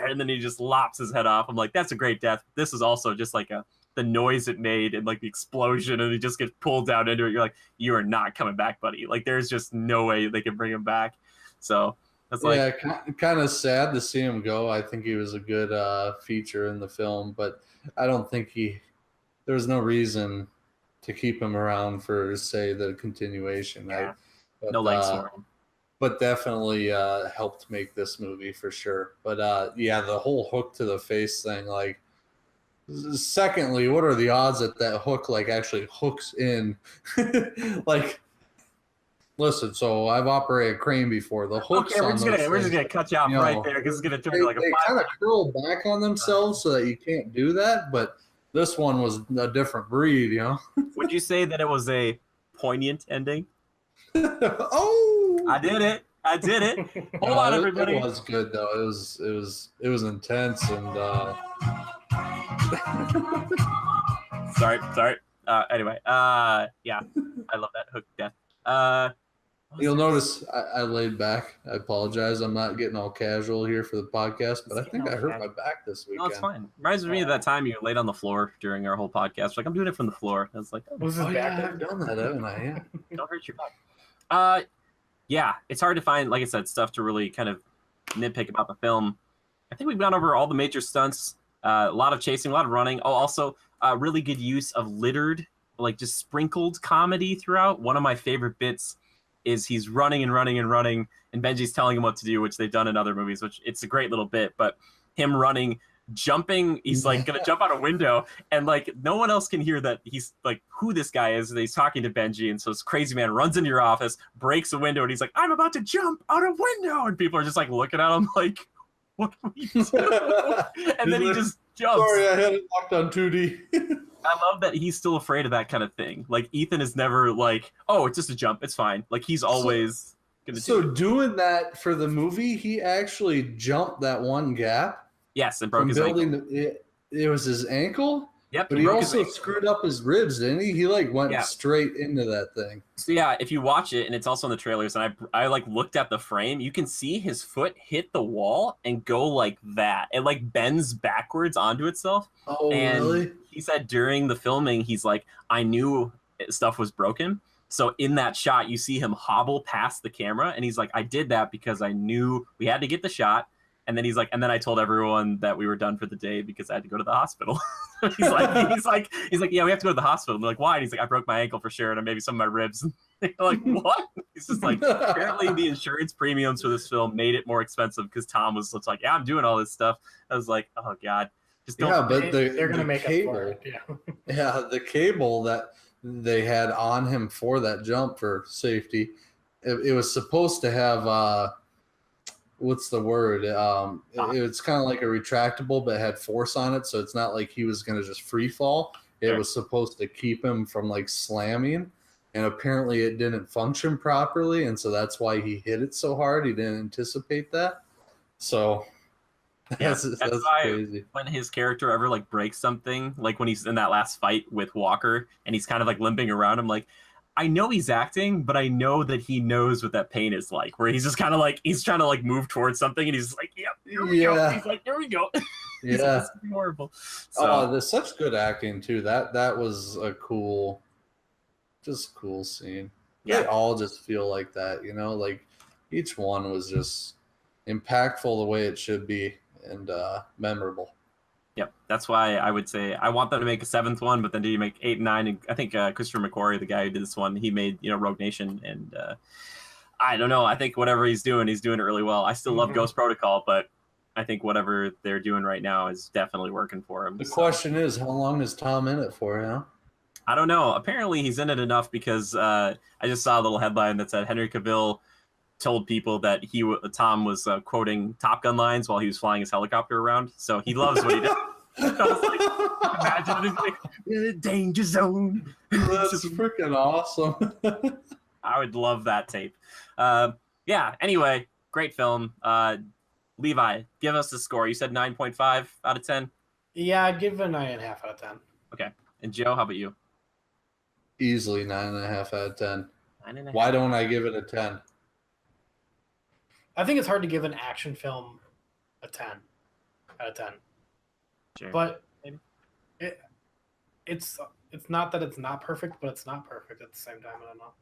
and then he just lops his head off. I'm like, that's a great death. This is also just like the noise it made and like the explosion, and he just gets pulled down into it. You're like, you are not coming back, buddy. Like there's just no way they can bring him back. So that's like kind of sad to see him go. I think he was a good feature in the film, but I don't think there was no reason to keep him around for say the continuation. Yeah. No legs for him. But definitely helped make this movie for sure. But the whole hook to the face thing, like. Secondly, what are the odds that hook like actually hooks in? Like, listen. So I've operated a crane before. The hooks. Okay, we're just gonna cut you off right there because it's gonna turn like they kind of curl back on themselves so that you can't do that. But this one was a different breed, Would you say that it was a poignant ending? Oh, I did it. Hold on, everybody. It was good though. It was intense and. Sorry. Anyway, I love that Hook death. You'll notice I laid back. I apologize. I'm not getting all casual here for the podcast, but I think I hurt my back this weekend. No, it's fine. Reminds me of that time you laid on the floor during our whole podcast. Like, I'm doing it from the floor. I was like, I've done that, haven't I? Yeah. Don't hurt your back. Yeah, it's hard to find, like I said, stuff to really kind of nitpick about the film. I think we've gone over all the major stunts. A lot of chasing, a lot of running. Oh, also really good use of littered, like just sprinkled comedy throughout. One of my favorite bits is he's running and running and running, and Benji's telling him what to do, which they've done in other movies, which it's a great little bit. But him running, jumping, he's like going to jump out a window, and like no one else can hear that he's like who this guy is. And he's talking to Benji, and so this crazy man runs into your office, breaks a window, and he's like, I'm about to jump out a window. And people are just like looking at him like, what do we do? And then he just jumps. Sorry, I had it locked on 2D. I love that he's still afraid of that kind of thing. Like Ethan is never like, oh, it's just a jump, it's fine. Like he's always gonna doing that for the movie, he actually jumped that one gap. Yes, and broke his ankle. It was his ankle? Yep. But he also screwed up his ribs, didn't he? He like went straight into that thing. So yeah, if you watch it, and it's also in the trailers, and I like looked at the frame, you can see his foot hit the wall and go like that. It like bends backwards onto itself. Oh, really? He said during the filming, he's like, I knew stuff was broken. So in that shot, you see him hobble past the camera, and he's like, I did that because I knew we had to get the shot. And then he's like, and then I told everyone that we were done for the day because I had to go to the hospital. he's like, yeah, we have to go to the hospital. And they're like, why? And he's like, I broke my ankle for sure, and maybe some of my ribs. And they're like, what? He's just like, apparently the insurance premiums for this film made it more expensive because Tom was like, yeah, I'm doing all this stuff. I was like, oh god, just don't. Yeah, but they're gonna make cable. It yeah, the cable that they had on him for that jump for safety, it was supposed to have. What's the word? It's kind of like a retractable, but had force on it, so it's not like he was going to just free fall. It was supposed to keep him from like slamming. and apparently it didn't function properly, and so that's why he hit it so hard. He didn't anticipate that. So that's why crazy. When his character ever like breaks something, like when he's in that last fight with Walker and he's kind of like limping around, I'm like, I know he's acting, but I know that he knows what that pain is like, where he's just kind of like, he's trying to like move towards something and he's just like, yep, here we go. He's like, there we go. Yeah. That's horrible. So, oh, there's such good acting too. That was a cool scene. Yeah. They all just feel like that, you know, like each one was just impactful the way it should be and memorable. Yep, that's why I would say I want them to make a 7th one, but then did you make 8 and 9? And I think Christopher McQuarrie, the guy who did this one, he made Rogue Nation, and I don't know. I think whatever he's doing it really well. I still love Ghost Protocol, but I think whatever they're doing right now is definitely working for him. The question is, how long is Tom in it for? Huh? I don't know. Apparently, he's in it enough because I just saw a little headline that said Henry Cavill told people that Tom was quoting Top Gun lines while he was flying his helicopter around. So he loves what he did. I was like, imagine it's like danger zone. That's freaking awesome. I would love that tape. Yeah. Anyway, great film. Levi, give us the score. You said 9.5 out of 10. Yeah, I'd give it a 9.5 out of 10. Okay. And Joe, how about you? Easily 9.5 out of 10. 9.5. Why don't I give it a 10? I think it's hard to give an action film a 10 out of 10. Sure. But it's not that it's not perfect, but it's not perfect at the same time. I don't know.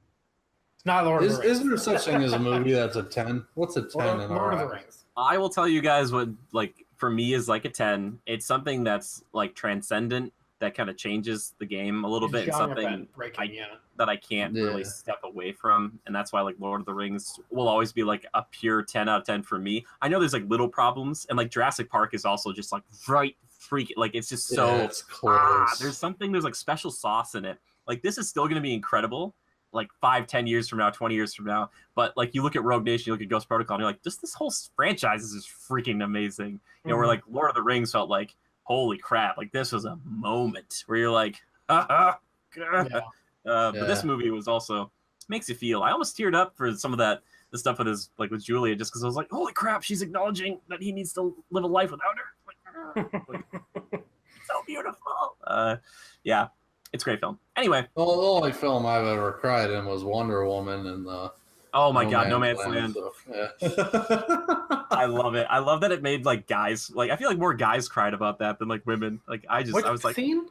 It's not Lord of the Rings. Isn't there such thing as a movie that's a 10? What's a 10 in Lord our of the eyes? Rings. I will tell you guys what, like, for me is like a 10. It's something that's like transcendent, that kind of changes the game a little bit. It's something that I can't really step away from. And that's why like Lord of the Rings will always be like a pure 10 out of 10 for me. I know there's like little problems, and like Jurassic Park is also just like freak. Like it's just so it's close. There's like special sauce in it. Like this is still going to be incredible. Like 5-10 years from now, 20 years from now. But like you look at Rogue Nation, you look at Ghost Protocol, and you're like, just this whole franchise is just freaking amazing. You know, where like Lord of the Rings felt like, holy crap, like this was a moment where you're like, But this movie was also makes you feel. I almost teared up for some of the stuff with Julia, just because I was like, holy crap, she's acknowledging that he needs to live a life without her. Like, so beautiful. Yeah, it's a great film. Anyway, well, the only film I've ever cried in was Wonder Woman and oh my God, No Man's Land. So, yeah. I love it. I love that it made like guys, like I feel like more guys cried about that than like women. Like I was like, scene?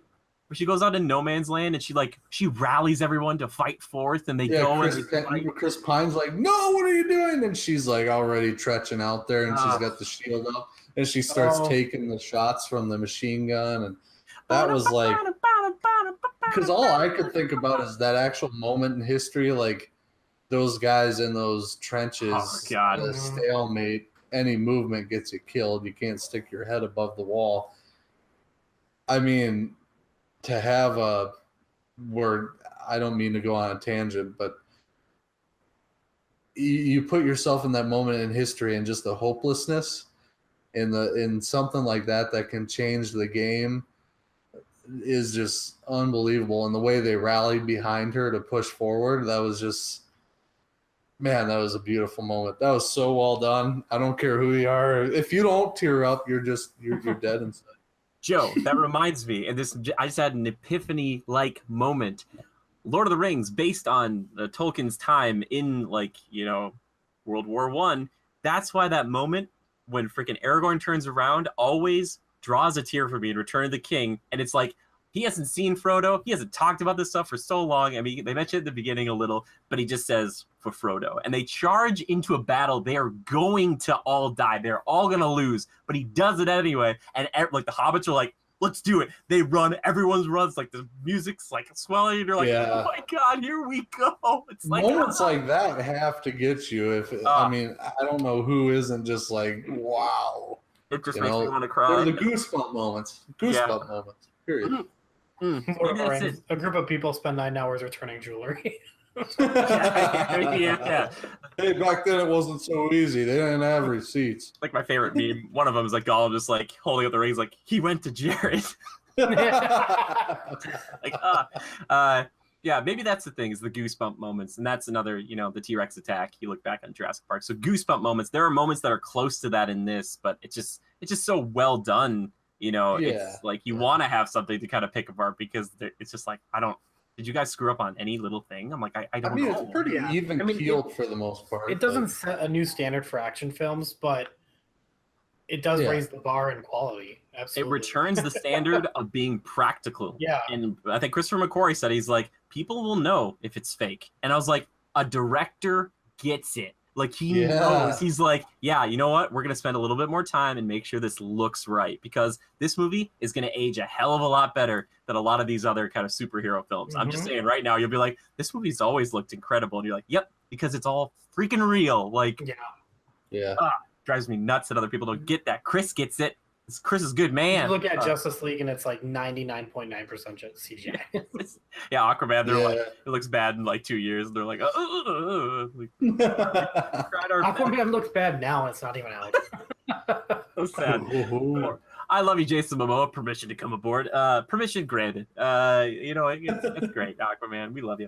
Where she goes out in No Man's Land and she rallies everyone to fight forth, and they go and Chris Pine's like, no, what are you doing? And she's like already tretching out there, and she's got the shield up, and she starts taking the shots from the machine gun, and that was like, because all I could think about is that actual moment in history, like those guys in those trenches, the stalemate, any movement gets you killed. You can't stick your head above the wall. I mean, to have I don't mean to go on a tangent, but you put yourself in that moment in history and just the hopelessness in something like that can change the game is just unbelievable. And the way they rallied behind her to push forward, that was just, man, that was a beautiful moment. That was so well done. I don't care who you are. If you don't tear up, you're dead inside. Joe, that reminds me, and I just had an epiphany-like moment. Lord of the Rings, based on Tolkien's time in, like, World War I, that's why that moment when freaking Aragorn turns around always draws a tear for me in Return of the King, and it's like, he hasn't seen Frodo. He hasn't talked about this stuff for so long. I mean, they mentioned it at the beginning a little, but he just says, for Frodo. And they charge into a battle. They are going to all die. They're all going to lose. But he does it anyway. And like the hobbits are like, let's do it. They run. Everyone runs. Like the music's like swelling. And you're like, oh my God, here we go. It's like moments like that have to get you. I mean, I don't know who isn't just like, wow. It just makes me want to cry. They're the goosebump moments. Moments. Period. A group of people spend 9 hours returning jewelry. Yeah. Hey, back then it wasn't so easy. They didn't have receipts. Like my favorite meme. One of them is like Gollum just like holding up the rings, like he went to Jared. Yeah, maybe that's the thing, is the goosebump moments, and that's another, the T-Rex attack. You look back on Jurassic Park, so goosebump moments. There are moments that are close to that in this, but it's just so well done. It's like you want to have something to kind of pick apart, because it's just like, did you guys screw up on any little thing? I'm like, I don't know. It's pretty even keeled for the most part. It doesn't set a new standard for action films, but it does raise the bar in quality. Absolutely. It returns the standard of being practical. Yeah. And I think Christopher McQuarrie said, he's like, people will know if it's fake. And I was like, a director gets it. Like, he knows. He's like, yeah, you know what? We're going to spend a little bit more time and make sure this looks right, because this movie is going to age a hell of a lot better than a lot of these other kind of superhero films. I'm just saying right now, you'll be like, this movie's always looked incredible. And you're like, yep, because it's all freaking real. Like, drives me nuts that other people don't get that. Chris gets it. Chris is good, man. You look at Justice League and it's like 99.9% CGI. Yeah, Aquaman, they're like, it looks bad in like 2 years. And they're like, Aquaman looks bad now and it's not even out. So sad. I love you, Jason Momoa. Permission to come aboard. Permission granted. It's great, Aquaman. We love you.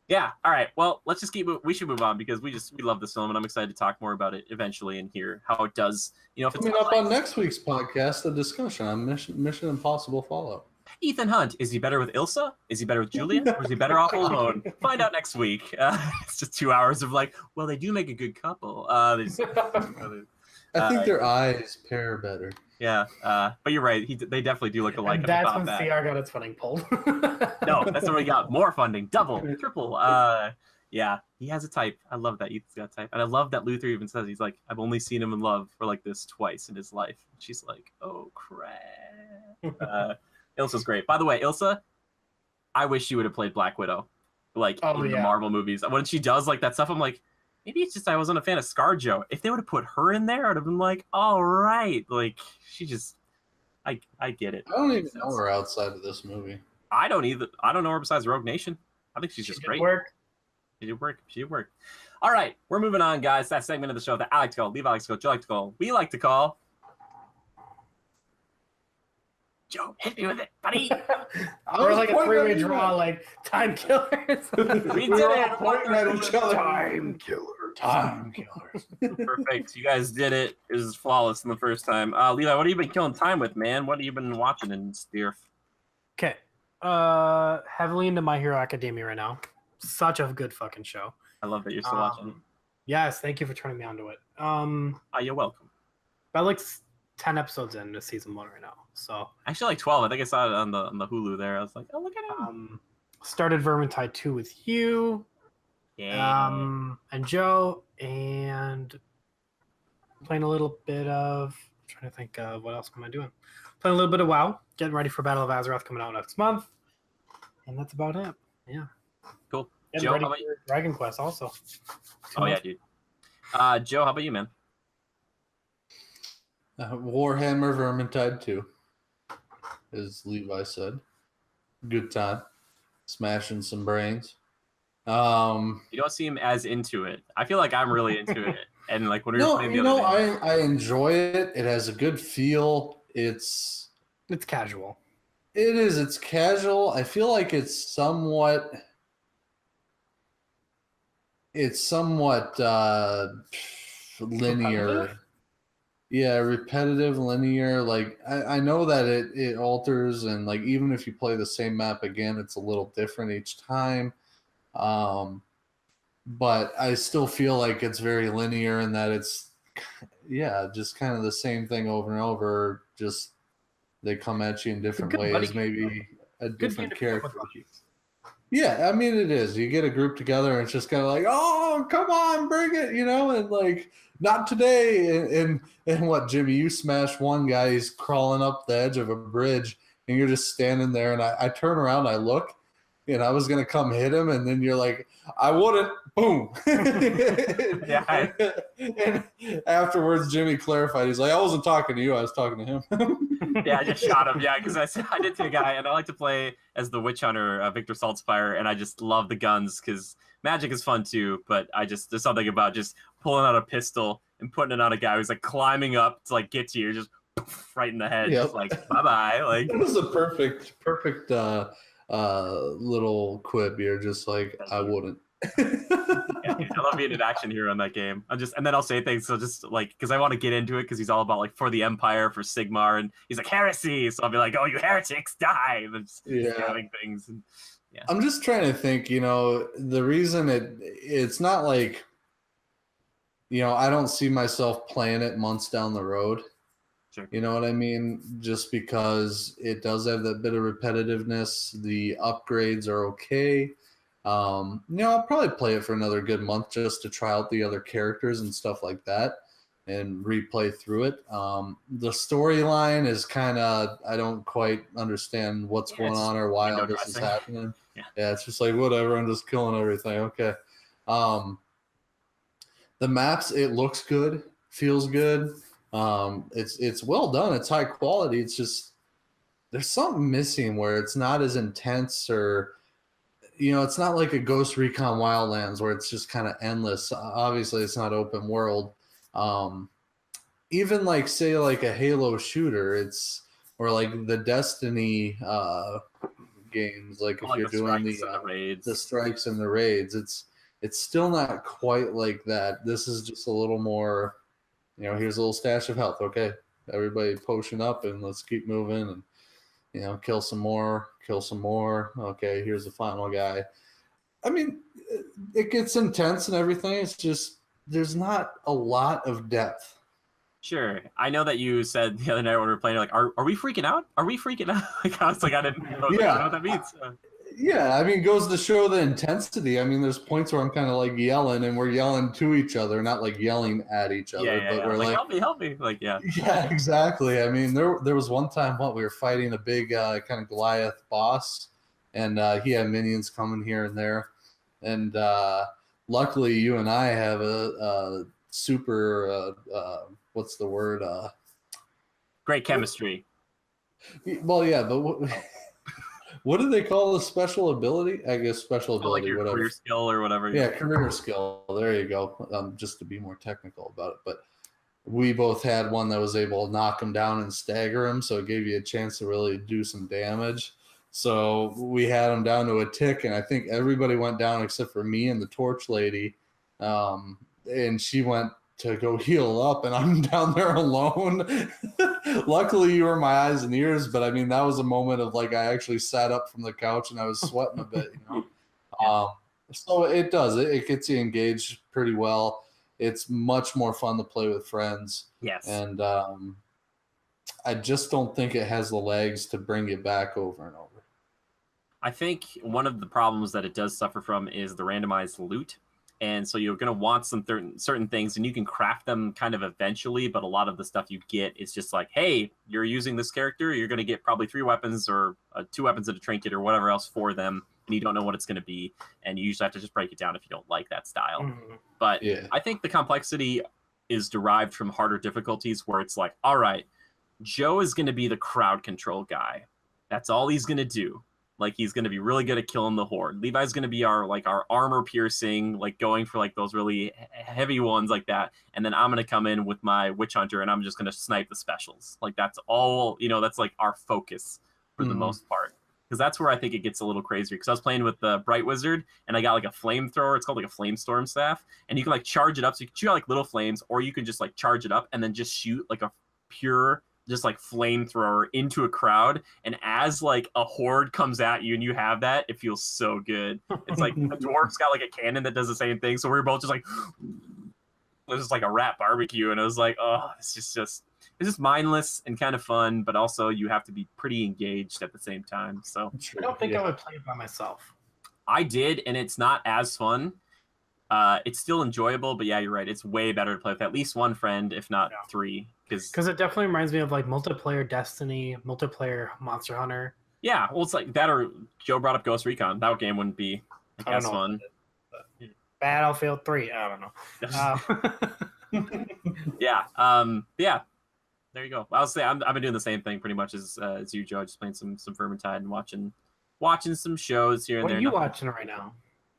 Yeah. All right. Well, let's just we should move on, because we love this film, and I'm excited to talk more about it eventually and hear how it does. If it's coming up on next week's podcast, a discussion on Mission Impossible Fallout. Ethan Hunt, is he better with Ilsa? Is he better with Julia? Or is he better off alone? Find out next week. It's just 2 hours of like, well, they do make a good couple. I think their eyes pair better. Yeah, but you're right. They definitely do look alike. And that's when CR got its funding pulled. No, that's when we got more funding, double, triple. Yeah, he has a type. I love that Ethan's got a type, and I love that Luther even says, he's like, I've only seen him in love for like this twice in his life. And she's like, oh crap. Ilsa's great. By the way, Ilsa, I wish she would have played Black Widow, like in the Marvel movies. When she does like that stuff, I'm like, maybe it's just I wasn't a fan of ScarJo. If they would have put her in there, I'd have been like, all right. Like, she just, I get it. I don't even know her outside of this movie. I don't either. I don't know her besides Rogue Nation. I think she's just great. She did work. All right, we're moving on, guys. That segment of the show that I like to call, Leave I like to call, Joe like to call, we like to call. Joe, hit me with it, buddy. We're like a three-way draw, like Timekillers. We did it. Pointing at each other. Timekillers. Perfect. You guys did it. It was flawless in the first time. Levi, what have you been killing time with, man? What have you been watching in Steer? Okay. Heavily into My Hero Academia right now. Such a good fucking show. I love that you're still watching. Yes, thank you for turning me on to it. You're welcome. I like 10 episodes into season 1 right now. So actually, like 12. I think I saw it on the Hulu there. I was like, oh, look at him. Started Vermintide 2 with you, and Joe, and playing a little bit of. I'm trying to think of what else am I doing. Playing a little bit of WoW. Getting ready for Battle of Azeroth coming out next month, and that's about it. Yeah. Cool. Getting ready for Dragon Quest also. Yeah, dude. Joe, how about you, man? Warhammer Vermintide 2, as Levi said. Good time. Smashing some brains. You don't seem as into it. I feel like I'm really into it. And like when we were playing the other day. I enjoy it. It has a good feel. It's casual. It is. It's casual. I feel like it's somewhat linear. Repetitive? Yeah, repetitive, linear. Like I know that it alters, and like even if you play the same map again, it's a little different each time. But I still feel like it's very linear in that it's just kind of the same thing over and over. Just they come at you in different ways, maybe a different character. Yeah, I mean it is. You get a group together and it's just kind of like, oh, come on, bring it, and like not today. And what, Jimmy, you smashed one guy, he's crawling up the edge of a bridge, and you're just standing there. And I turn around, I look, and I was gonna come hit him, and then you're like, I wouldn't. Boom. Yeah. And afterwards, Jimmy clarified. He's like, I wasn't talking to you. I was talking to him. Yeah, I just shot him. Yeah, because I did see a guy, and I like to play as the witch hunter, Victor Saltzpyre, and I just love the guns because magic is fun too. But there's something about just pulling out a pistol and putting it on a guy who's like climbing up to like get to you, just right in the head. Yep. Just like bye bye. Like it was a perfect little quip. You're just like, I wouldn't. Yeah, dude, I love being an action hero in that game. And then I'll say things so just like because I want to get into it because he's all about like for the Empire, for Sigmar, and he's like heresy. So I'll be like, oh, you heretics, die! And just having things. And, yeah. I'm just trying to think. The reason it's not like, I don't see myself playing it months down the road. Sure. You know what I mean? Just because it does have that bit of repetitiveness. The upgrades are okay. I'll probably play it for another good month just to try out the other characters and stuff like that and replay through it. The storyline is kind of, I don't quite understand what's going on or why all this is happening. Yeah, it's just like, whatever, I'm just killing everything. Okay. The maps, it looks good, feels good. It's well done. It's high quality. It's just, there's something missing where it's not as intense or, it's not like a Ghost Recon Wildlands where it's just kind of endless. Obviously, it's not open world. Even like, say, like a Halo shooter, or like the Destiny games, like if you're doing the strikes and the raids, it's still not quite like that. This is just a little more, here's a little stash of health. Okay, everybody potion up and let's keep moving and, kill some more. Okay, here's the final guy. I mean, it gets intense and everything. It's just, there's not a lot of depth. Sure. I know that you said the other night when we were playing, like, are we freaking out? Are we freaking out? Like, I was like, I don't know what that means. Yeah, I mean, it goes to show the intensity. I mean, there's points where I'm kind of like yelling, and we're yelling to each other, not like yelling at each other. But we're like, help me. Like, yeah. Yeah, exactly. I mean, there was one time we were fighting a big kind of Goliath boss, and he had minions coming here and there. And luckily, you and I have a super, what's the word? Great chemistry. Well, yeah, but what do they call the special ability? I guess special ability, like your whatever. Career skill or whatever. Yeah, career skill. There you go. Just to be more technical about it, but we both had one that was able to knock him down and stagger him, so it gave you a chance to really do some damage. So we had him down to a tick, and I think everybody went down except for me and the torch lady, and she went to go heal up, and I'm down there alone. Luckily, you were my eyes and ears, but I mean, that was a moment of like, I actually sat up from the couch and I was sweating a bit, So it does, it gets you engaged pretty well. It's much more fun to play with friends. Yes. And I just don't think it has the legs to bring you back over and over. I think one of the problems that it does suffer from is the randomized loot. And so you're going to want some certain things, and you can craft them kind of eventually, but a lot of the stuff you get is just like, hey, you're using this character, you're going to get probably 3 weapons or 2 weapons and a trinket or whatever else for them, and you don't know what it's going to be, and you usually have to just break it down if you don't like that style. Mm-hmm. But yeah. I think the complexity is derived from harder difficulties where it's like, all right, Joe is going to be the crowd control guy. That's all he's going to do. Like, he's going to be really good at killing the horde. Levi's going to be our armor piercing, like going for like those really heavy ones like that. And then I'm going to come in with my witch hunter and I'm just going to snipe the specials. Like, that's all, that's like our focus for the most part. Because that's where I think it gets a little crazier. Because I was playing with the Bright Wizard and I got like a flamethrower. It's called like a flamestorm staff. And you can like charge it up. So you can shoot out like little flames, or you can just like charge it up and then just shoot like a pure just like flamethrower into a crowd, and as like a horde comes at you and you have that, it feels so good. It's like a dwarf's got like a cannon that does the same thing, so we're both just like, it was just like a rat barbecue, and it was like, oh, it's just mindless and kind of fun, but also you have to be pretty engaged at the same time. So I don't think I would play it by myself. I did, and it's not as fun. It's still enjoyable, but yeah, you're right. It's way better to play with at least one friend, if not 3. Because it definitely reminds me of like multiplayer Destiny, multiplayer Monster Hunter. Yeah, well, it's like that, or Joe brought up Ghost Recon. That game wouldn't be like as fun. Battlefield 3, I don't know. Yeah. There you go. I'll say I've been doing the same thing pretty much as you, Joe. Just playing some Vermintide and watching some shows here and there. What are you watching right now?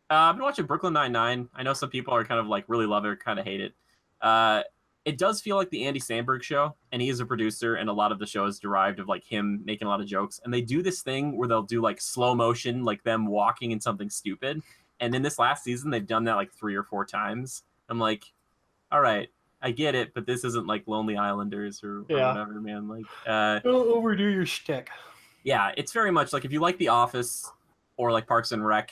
I've been watching Brooklyn Nine-Nine. I know some people are kind of like really love it or kind of hate it. it does feel like the Andy Samberg show, and he is a producer, and a lot of the show is derived of like him making a lot of jokes. And they do this thing where they'll do like slow motion, like them walking in something stupid. And in this last season, they've done that like 3 or 4 times. I'm like, all right, I get it, but this isn't like Lonely Islanders or whatever, man. Like, don't overdo your shtick. Yeah, it's very much like if you like The Office or like Parks and Rec,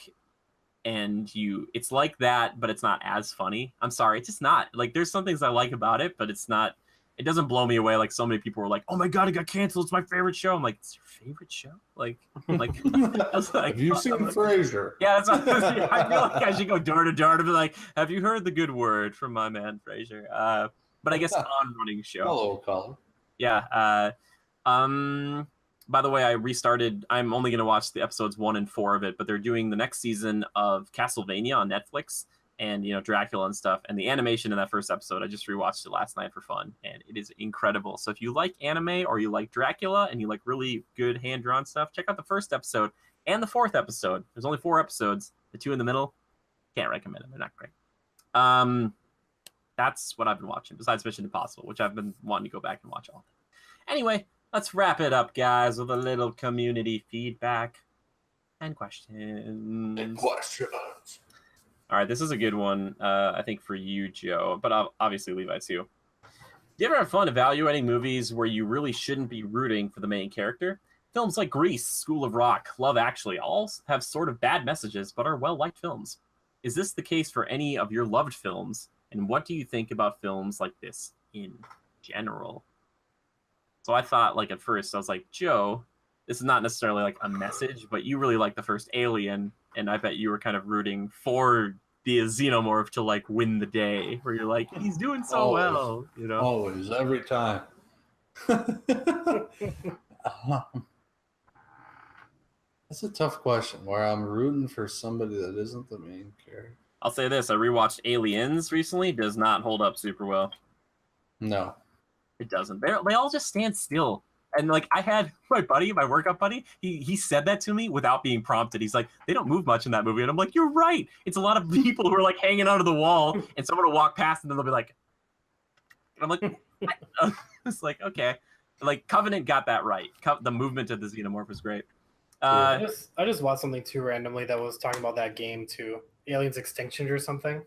and it's like that, but it's not as funny. I'm sorry, it's just not. Like, there's some things I like about it, but it's not. It doesn't blow me away like so many people were like, "Oh my god, it got canceled. It's my favorite show." I'm like, "It's your favorite show?" Like, have you seen Frasier? Yeah, that's what, I feel like I should go door to door to be like, "Have you heard the good word from my man Frasier?" But I guess on running show. Hello, caller. Yeah. By the way, I restarted. I'm only going to watch the episodes 1 and 4 of it, but they're doing the next season of Castlevania on Netflix, and Dracula and stuff. And the animation in that first episode, I just rewatched it last night for fun, and it is incredible. So if you like anime or you like Dracula and you like really good hand drawn stuff, check out the first episode and the 4th episode. There's only 4 episodes. The 2 in the middle, can't recommend them. They're not great. That's what I've been watching besides Mission Impossible, which I've been wanting to go back and watch all. Anyway. Let's wrap it up, guys, with a little community feedback and questions. All right, this is a good one, I think, for you, Joe, but obviously Levi, too. Do you ever have fun evaluating movies where you really shouldn't be rooting for the main character? Films like Grease, School of Rock, Love Actually, all have sort of bad messages, but are well-liked films. Is this the case for any of your loved films, and what do you think about films like this in general? So I thought, like, at first, I was like, Joe, this is not necessarily, like, a message, but you really like the first Alien, and I bet you were kind of rooting for the Xenomorph to, like, win the day, where you're like, he's doing so always, well, you know? Always, every time. That's a tough question, where I'm rooting for somebody that isn't the main character. I'll say this, I rewatched Aliens recently, does not hold up super well. No. It doesn't. They all just stand still. And like I had my buddy, my workout buddy, he said that to me without being prompted. He's like, they don't move much in that movie. And I'm like, you're right. It's a lot of people who are like hanging out of the wall and someone will walk past and then they'll be like, and I'm like, it's like, okay. Like Covenant got that right. The movement of the Xenomorph was great. I just watched something too randomly that was talking about that game too. Aliens Extinction or something.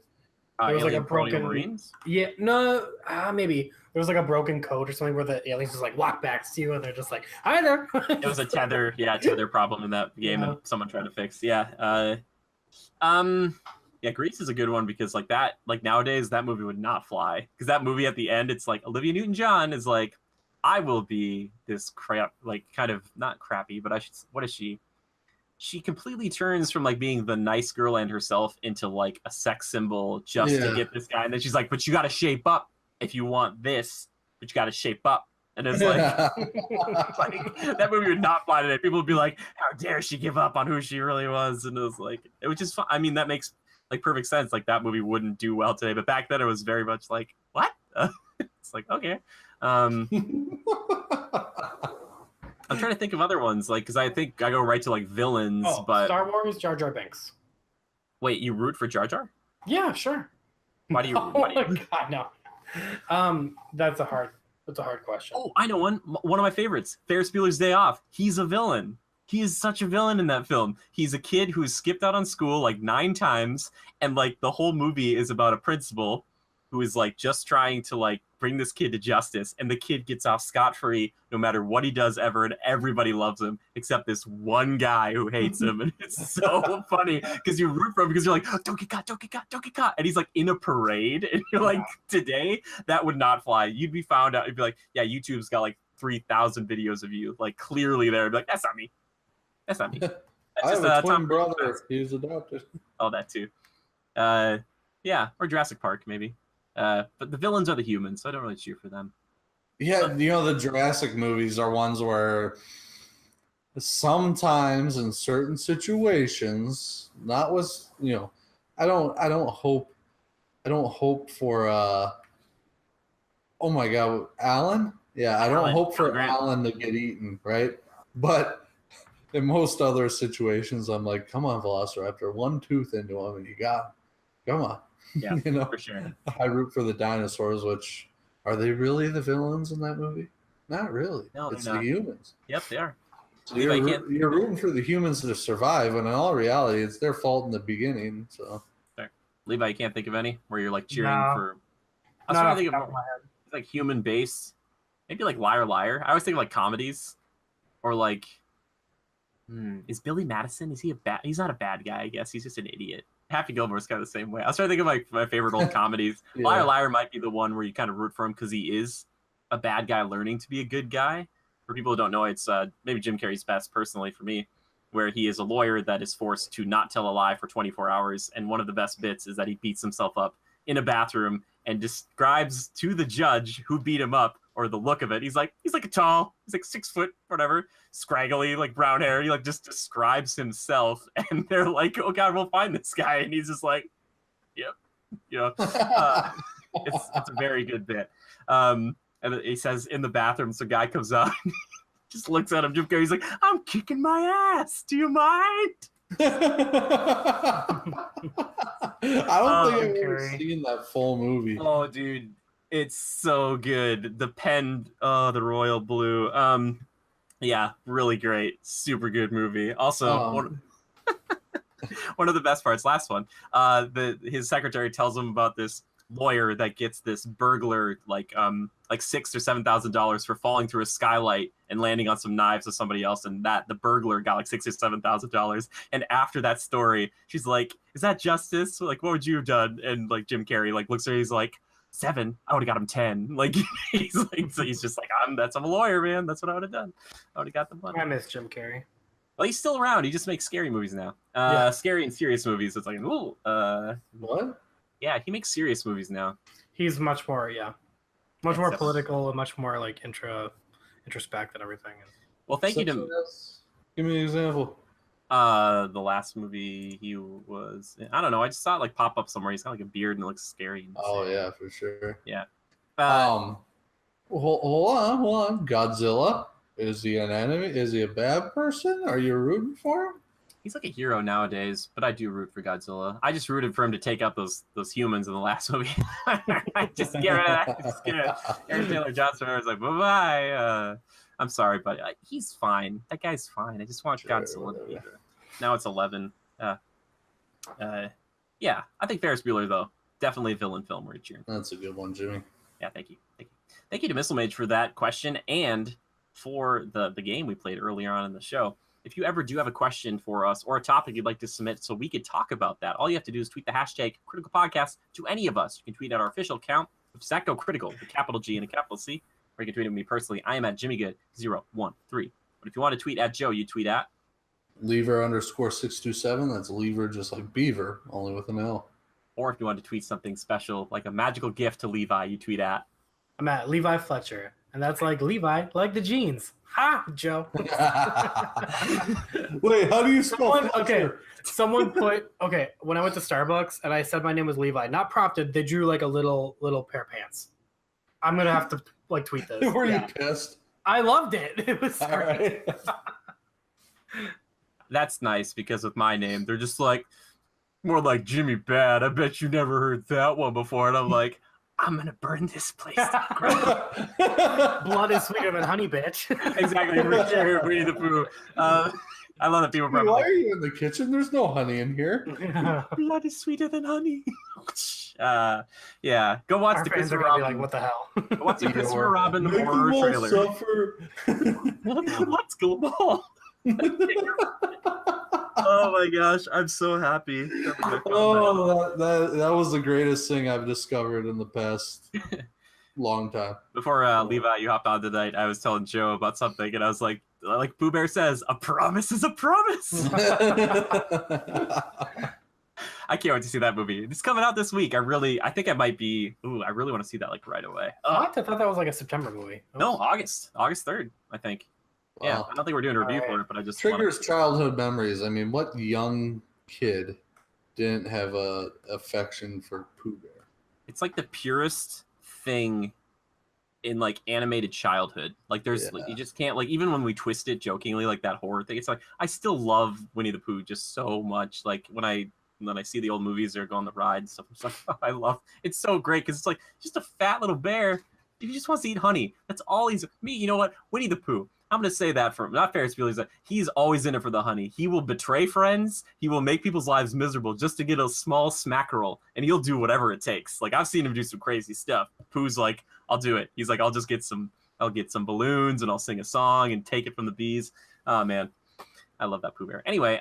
There was like a broken Marines? Yeah, no, maybe there was like a broken code or something where the aliens just like walk back to you and they're just like, "Hi there." It was a tether problem in that game that someone tried to fix. Yeah, Grease is a good one because like nowadays that movie would not fly because that movie at the end it's like Olivia Newton-John is like, I will be this crap, like kind of not crappy, but what is she? She completely turns from like being the nice girl and herself into like a sex symbol just to get this guy. And then she's like, but you got to shape up if you want this, but you got to shape up. And it's like, that movie would not fly today. People would be like, how dare she give up on who she really was? And it was just fun. I mean, that makes like perfect sense. Like that movie wouldn't do well today, but back then it was very much like, what? It's like, okay. I'm trying to think of other ones, like, because I think I go right to like villains. But Star Wars, Jar Jar Binks. Wait, you root for Jar Jar? Yeah, sure. Why do you? God, no. That's a hard question. Oh, I know one. One of my favorites, Ferris Bueller's Day Off. He's a villain. He is such a villain in that film. He's a kid who's skipped out on school like 9 times, and like the whole movie is about a principal who is like just trying to like bring this kid to justice, and the kid gets off scot-free no matter what he does ever, and everybody loves him except this one guy who hates him. And it's so funny because you root for him because you're like, oh, don't get caught, don't get caught, don't get caught. And he's like in a parade, and you're like, today that would not fly. You'd be found out. You'd be like, yeah, YouTube's got like 3,000 videos of you, like clearly there. Be like, that's not me. That's not me. That's I have a twin brother. He's adopted. Oh, that too. Yeah, or Jurassic Park maybe. But the villains are the humans, so I don't really cheer for them. Yeah, the Jurassic movies are ones where sometimes in certain situations, not with I don't hope for oh my god, Alan? Yeah, I don't hope for Alan to get eaten, right? But in most other situations, I'm like, come on, Velociraptor, one tooth into him and you got him. Come on. Yeah, for sure. I root for the dinosaurs, which Are they really the villains in that movie? Not really. No, It's they're the not. humans. Yep, they are. So Levi, you're rooting for the humans to survive, when in all reality, it's their fault in the beginning. So, Levi, you can't think of any where you're like cheering No. for. I was Not trying off to think the of top of my head. like human based, maybe like Liar Liar. I always think of like comedies, or like, is Billy Madison? Is he a bad? He's not a bad guy, I guess. He's just an idiot. Happy Gilmore's kind of the same way. I was trying to think of like my favorite old comedies. Yeah. Liar Liar might be the one where you kind of root for him because he is a bad guy learning to be a good guy. For people who don't know, it's maybe Jim Carrey's best personally for me, where he is a lawyer that is forced to not tell a lie for 24 hours. And one of the best bits is that he beats himself up in a bathroom and describes to the judge who beat him up, or the look of it. He's like a tall, he's like 6 foot, whatever, scraggly, like brown hair. He like just describes himself, and they're like, "Oh God, we'll find this guy," and he's just like, "Yep," it's a very good bit. And he says in the bathroom, so a guy comes out, just looks at him. Jim Carrey's like, "I'm kicking my ass. Do you mind?" I don't think I've ever Carrey. seen that full movie. Oh, dude, it's so good. The pen, the royal blue. Yeah, really great. Super good movie. Also, one of the best parts, last one. His secretary tells him about this lawyer that gets this burglar like $6,000 or $7,000 for falling through a skylight and landing on some knives with somebody else, and that the burglar got like $6,000 or $7,000. And after that story, she's like, "Is that justice? Like, what would you have done?" And like Jim Carrey like looks at her, he's like, 7. I would have got him 10. Like he's like, so he's just like, I'm a lawyer, man. That's what I would have done. I would have got the money. I miss Jim Carrey. Well, he's still around. He just makes scary movies now. Scary and serious movies. It's like, ooh, What? yeah, he makes serious movies now. He's much more more Yes. political and much more like introspect and everything. Well, thank you to Give me an example. the last movie he was in. I don't know. I just saw it like pop up somewhere. He's got like a beard and it looks scary. And Oh yeah, for sure. Yeah. Hold on. Godzilla. Is he an enemy? Is he a bad person? Are you rooting for him? He's like a hero nowadays, but I do root for Godzilla. I just rooted for him to take out those humans in the last movie. I just get rid of that. Just get it. Aaron Taylor Johnson was like, bye-bye. I'm sorry, but he's fine. That guy's fine. I just want Godzilla to be there. Now it's 11. Yeah, I think Ferris Bueller, though, definitely a villain film we're cheering. That's a good one, Jimmy. Yeah, thank you. Thank you to Missile Mage for that question and for the game we played earlier on in the show. If you ever do have a question for us or a topic you'd like to submit so we could talk about that, all you have to do is tweet the hashtag Critical Podcast to any of us. You can tweet at our official account, Zacko Critical, the capital G and a capital C, or you can tweet at me personally. I am at JimmyGood013. But if you want to tweet at Joe, you tweet at Lever_627. That's Lever just like Beaver, only with an L. Or if you want to tweet something special, like a magical gift to Levi, you tweet at I'm at Levi Fletcher, and that's like Levi, like the jeans. Ha, Joe. Wait, how do you spell Someone put when I went to Starbucks and I said my name was Levi, not prompted, they drew like a little pair of pants. I'm gonna have to like tweet this. Were you pissed? I loved it. It was All great. right. That's nice because with my name, they're just like more like Jimmy Bad. I bet you never heard that one before. And I'm like, I'm gonna burn this place down. Blood is sweeter than honey, bitch. Exactly. For sure. Winnie the Pooh. I love that people Wait, probably why like, are you in the kitchen? There's no honey in here. blood is sweeter than honey. Yeah. Go watch Our the fans are Christopher gonna be Robin. like, what the hell? Go watch the Christopher Robin Make horror them all trailer. suffer. Let's go. Oh my gosh, I'm so happy. Oh, that was the greatest thing I've discovered in the past long time. Before Levi, you hopped on tonight, I was telling Joe about something, and I was like Pooh Bear says, a promise is a promise. I can't wait to see that movie. It's coming out this week. I think I might be. Ooh, I really want to see that like right away. What? I thought that was like a September movie. No, August 3rd, I think. Yeah, I don't think we're doing a review for it, but I just triggers childhood memories. I mean, what young kid didn't have a affection for Pooh Bear? It's like the purest thing in like animated childhood. Like there's like, you just can't like even when we twist it jokingly like that horror thing. It's like I still love Winnie the Pooh just so much. Like when I see the old movies or go on the ride and stuff, I'm just like, oh, I love it's so great because it's like just a fat little bear He just wants to eat honey. That's all he's. Me, you know what? Winnie the Pooh. I'm gonna say that for him. Not Ferris Bueller. He's always in it for the honey. He will betray friends. He will make people's lives miserable just to get a small smackerel, and he'll do whatever it takes. Like I've seen him do some crazy stuff. Pooh's like, I'll do it. He's like, I'll get some balloons and I'll sing a song and take it from the bees. Oh man, I love that Pooh Bear. Anyway,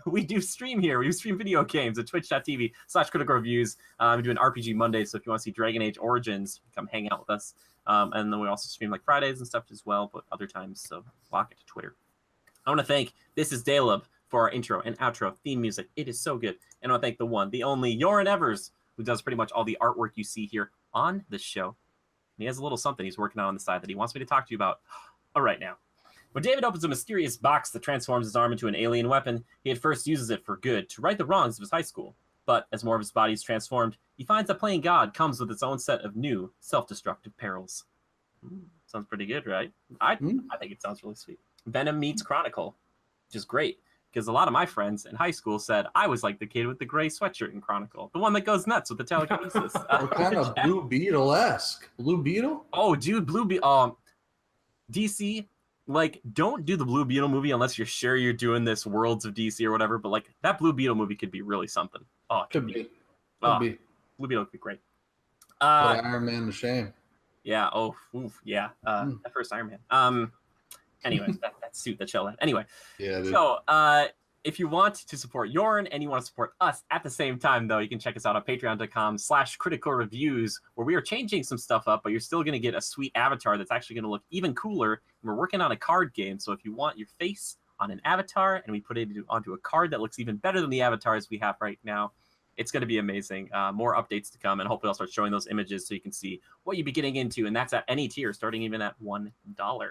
we do stream here. We stream video games at twitch.tv/critical reviews. We do an RPG Monday, so if you want to see Dragon Age Origins, come hang out with us. And then we also stream like Fridays and stuff as well, but other times, so lock it to Twitter. I want to thank This Is Daleb for our intro and outro theme music. It is so good. And I want to thank the one, the only Yoren Evers, who does pretty much all the artwork you see here on this show. And he has a little something he's working on the side that he wants me to talk to you about right now. When David opens a mysterious box that transforms his arm into an alien weapon, he at first uses it for good, to right the wrongs of his high school. But as more of his body is transformed, he finds that playing God comes with its own set of new, self-destructive perils. Sounds pretty good, right? I think it sounds really sweet. Venom meets Chronicle, which is great, because a lot of my friends in high school said I was like the kid with the gray sweatshirt in Chronicle, the one that goes nuts with the telekinesis. What kind of Blue Beetle-esque? Blue Beetle? Oh, dude, Blue Beetle. DC, like, don't do the Blue Beetle movie unless you're sure you're doing this Worlds of DC or whatever, but, like, that Blue Beetle movie could be really something. Oh, it could be. Blue Beetle would be great. Put Iron Man to shame. Yeah, yeah. That first Iron Man. Anyway, that suit, that shell. Anyway, yeah. Dude. So, if you want to support Yoren and you want to support us at the same time, though, you can check us out on patreon.com/critical reviews, where we are changing some stuff up, but you're still going to get a sweet avatar that's actually going to look even cooler. And we're working on a card game, so if you want your face on an avatar and we put it onto a card that looks even better than the avatars we have right now, it's going to be amazing. More updates to come, and hopefully I'll start showing those images so you can see what you'd be getting into, and that's at any tier, starting even at $1.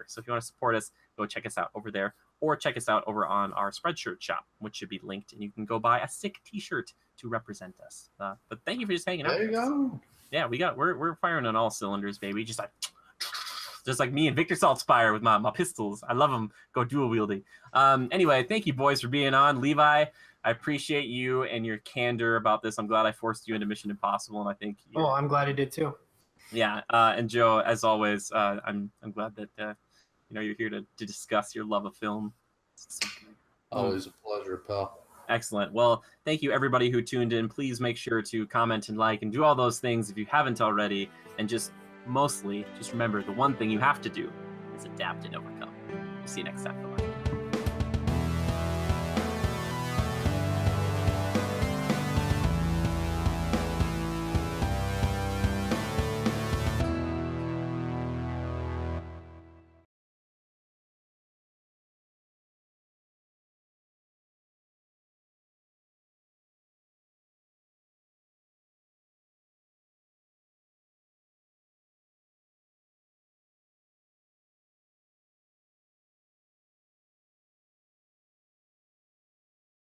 So if you want to support us, go check us out over there, or check us out over on our Spreadshirt shop, which should be linked, and you can go buy a sick t-shirt to represent us. But thank you for just hanging out. There you go. Yeah, we're firing on all cylinders, baby. Just like me and Victor Saltzpyre with my pistols. I love them. Go dual wielding. Anyway, thank you, boys, for being on. Levi, I appreciate you and your candor about this. I'm glad I forced you into Mission Impossible, and I think. I'm glad you did too. Yeah, and Joe, as always, I'm glad that you're here to discuss your love of film. Always a pleasure, pal. Excellent. Well, thank you everybody who tuned in. Please make sure to comment and like and do all those things if you haven't already, and just remember the one thing you have to do is adapt and overcome. We'll see you next time. Bye.